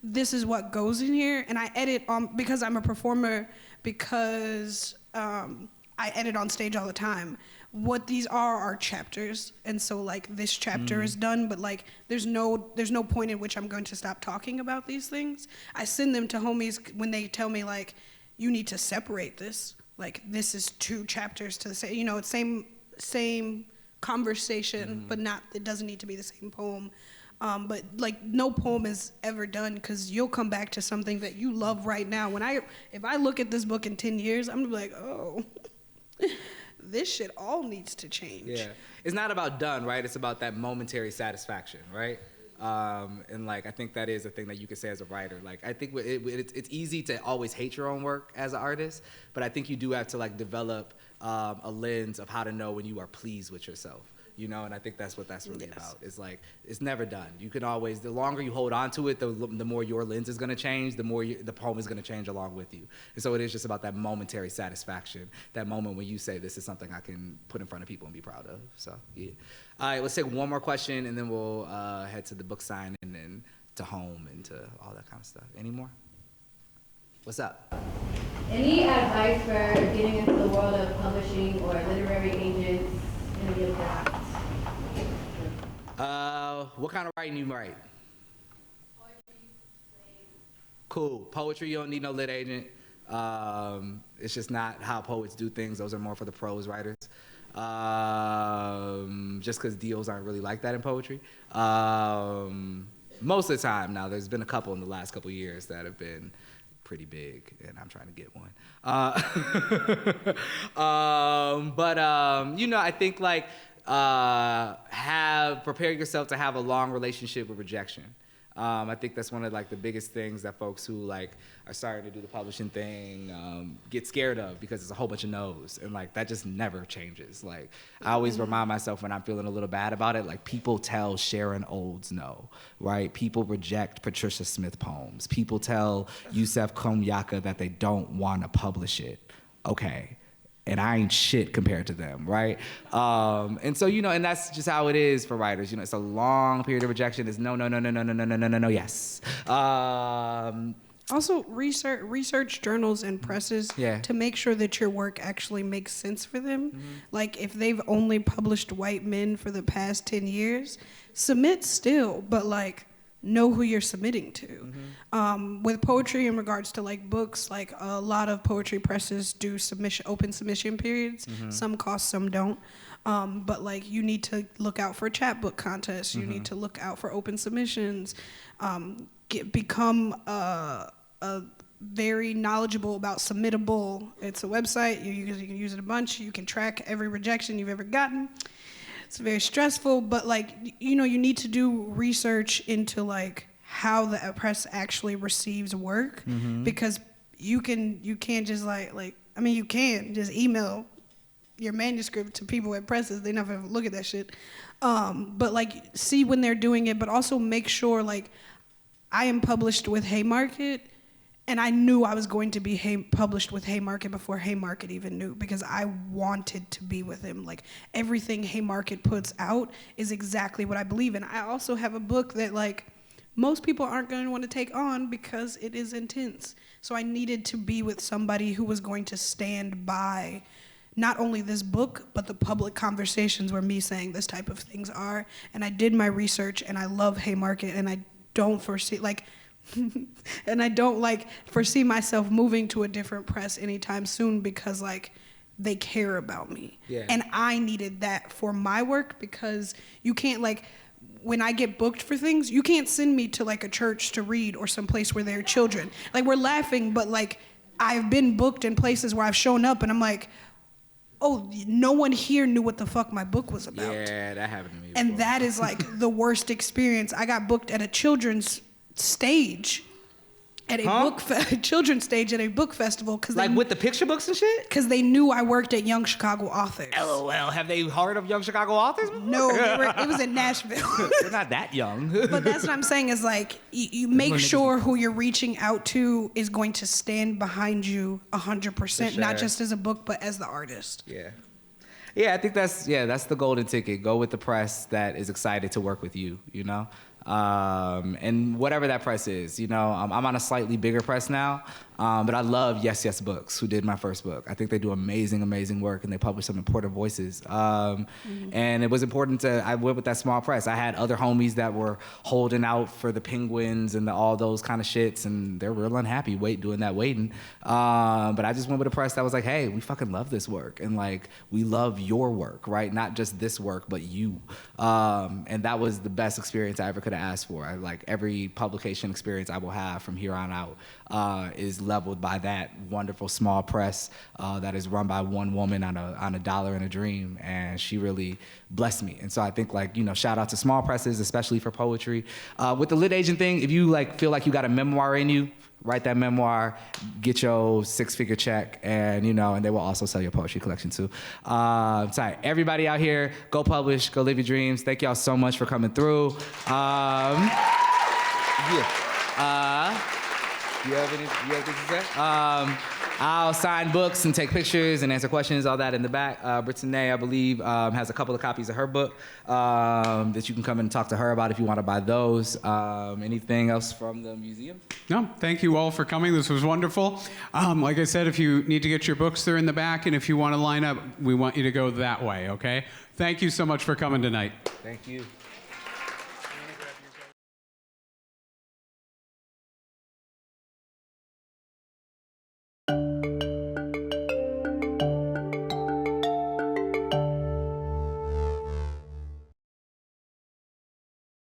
this is what goes in here. And I edit because I'm a performer, because I edit on stage all the time. What these are chapters, and so like this chapter is done, but like there's no point in which I'm going to stop talking about these things. I send them to homies when they tell me like, you need to separate this. Like this is 2 chapters to the same, you know, it's same conversation, but it doesn't need to be the same poem. But like no poem is ever done, because you'll come back to something that you love right now. If I look at this book in 10 years, I'm gonna be like, oh, this shit all needs to change. Yeah, it's not about done, right? It's about that momentary satisfaction, right? And like I think that is a thing that you can say as a writer. Like I think it's easy to always hate your own work as an artist, but I think you do have to like develop a lens of how to know when you are pleased with yourself. You know, and I think that's what that's really about. It's like, it's never done. You can always, the longer you hold on to it, the more your lens is going to change, the more the poem is going to change along with you. And so it is just about that momentary satisfaction, that moment when you say, this is something I can put in front of people and be proud of. So, yeah. All right, let's take one more question, and then we'll head to the book signing and to home and to all that kind of stuff. Any more? What's up? Any advice for getting into the world of publishing or literary agents in your craft? What kind of writing you write? Poetry, plays. Cool. Poetry, you don't need no lit agent. It's just not how poets do things. Those are more for the prose writers. Just because deals aren't really like that in poetry. Most of the time, now there's been a couple in the last couple years that have been pretty big, and I'm trying to get one. You know, I think like prepare yourself to have a long relationship with rejection. I think that's one of like the biggest things that folks who like are starting to do the publishing thing get scared of, because it's a whole bunch of no's, and like that just never changes. Like I always remind myself when I'm feeling a little bad about it, like people tell Sharon Olds no, right? People reject Patricia Smith poems. People tell Yusef Konyaka that they don't want to publish it. Okay. and I ain't shit compared to them, right? And so, and that's just how it is for writers. It's a long period of rejection. It's no, yes. Also, research journals and presses to make sure that your work actually makes sense for them. Like, if they've only published white men for the past 10 years, submit still, but, like, know who you're submitting to. With poetry, in regards to, like, books, like, a lot of poetry presses do open submission periods. Some cost, some don't. But, like, you need to look out for chapbook contests. You need to look out for open submissions. Become very knowledgeable about Submittable. It's a website. You can use it a bunch. You can track every rejection you've ever gotten. It's very stressful, but, like, you need to do research into, like, how the press actually receives work, because you can't just you can just email your manuscript to people at presses. They never look at that shit. But, like, see when they're doing it, but also make sure, like, I am published with Haymarket, and I knew I was going to be published with Haymarket before Haymarket even knew, because I wanted to be with him. Like, everything Haymarket puts out is exactly what I believe in. I also have a book that, like, most people aren't going to want to take on because it is intense. So I needed to be with somebody who was going to stand by not only this book, but the public conversations where me saying this type of things are. And I did my research, and I love Haymarket, and I don't foresee, and I don't, foresee myself moving to a different press anytime soon, because, like, they care about me. Yeah. And I needed that for my work, because you can't, like, when I get booked for things, you can't send me to, like, a church to read or some place where there are children. Like, we're laughing, but, like, I've been booked in places where I've shown up and I'm like, oh, no one here knew what the fuck my book was about. Yeah, that happened to me And before. that is, like, the worst experience. I got booked at a children's stage at a children's stage at a book festival, because with the picture books and shit? Because they knew I worked at Young Chicago Authors. LOL. Have they heard of Young Chicago Authors before? No, it was in Nashville. They're not that young. But that's what I'm saying is, like, you make sure who you're reaching out to is going to stand behind you 100%, not just as a book, but as the artist. Yeah, I think that's the golden ticket. Go with the press that is excited to work with you, and whatever that press is, I'm on a slightly bigger press now, but I love Yes Yes Books, who did my first book. I think they do amazing work, and they publish some important voices. And it was important I went with that small press. I had other homies that were holding out for the Penguins and all those kind of shits, and they're real unhappy doing that waiting. But I just went with a press that was like, hey, we fucking love this work, and, like, we love your work, right? Not just this work, but you. And that was the best experience I ever could have asked for. Every publication experience I will have from here on out is leveled by that wonderful small press that is run by one woman on a dollar and a dream, and she really blessed me. And so I think, shout out to small presses, especially for poetry. With the lit agent thing, if you feel like you got a memoir in you, write that memoir, get your 6-figure check, and and they will also sell your poetry collection too. Sorry, everybody out here, go publish, go live your dreams. Thank y'all so much for coming through. You have anything to say? I'll sign books and take pictures and answer questions, all that in the back. Britteney, I believe, has a couple of copies of her book that you can come and talk to her about if you want to buy those. Anything else from the museum? No, thank you all for coming. This was wonderful. Like I said, if you need to get your books, they're in the back, and if you want to line up, we want you to go that way, okay? Thank you so much for coming tonight. Thank you.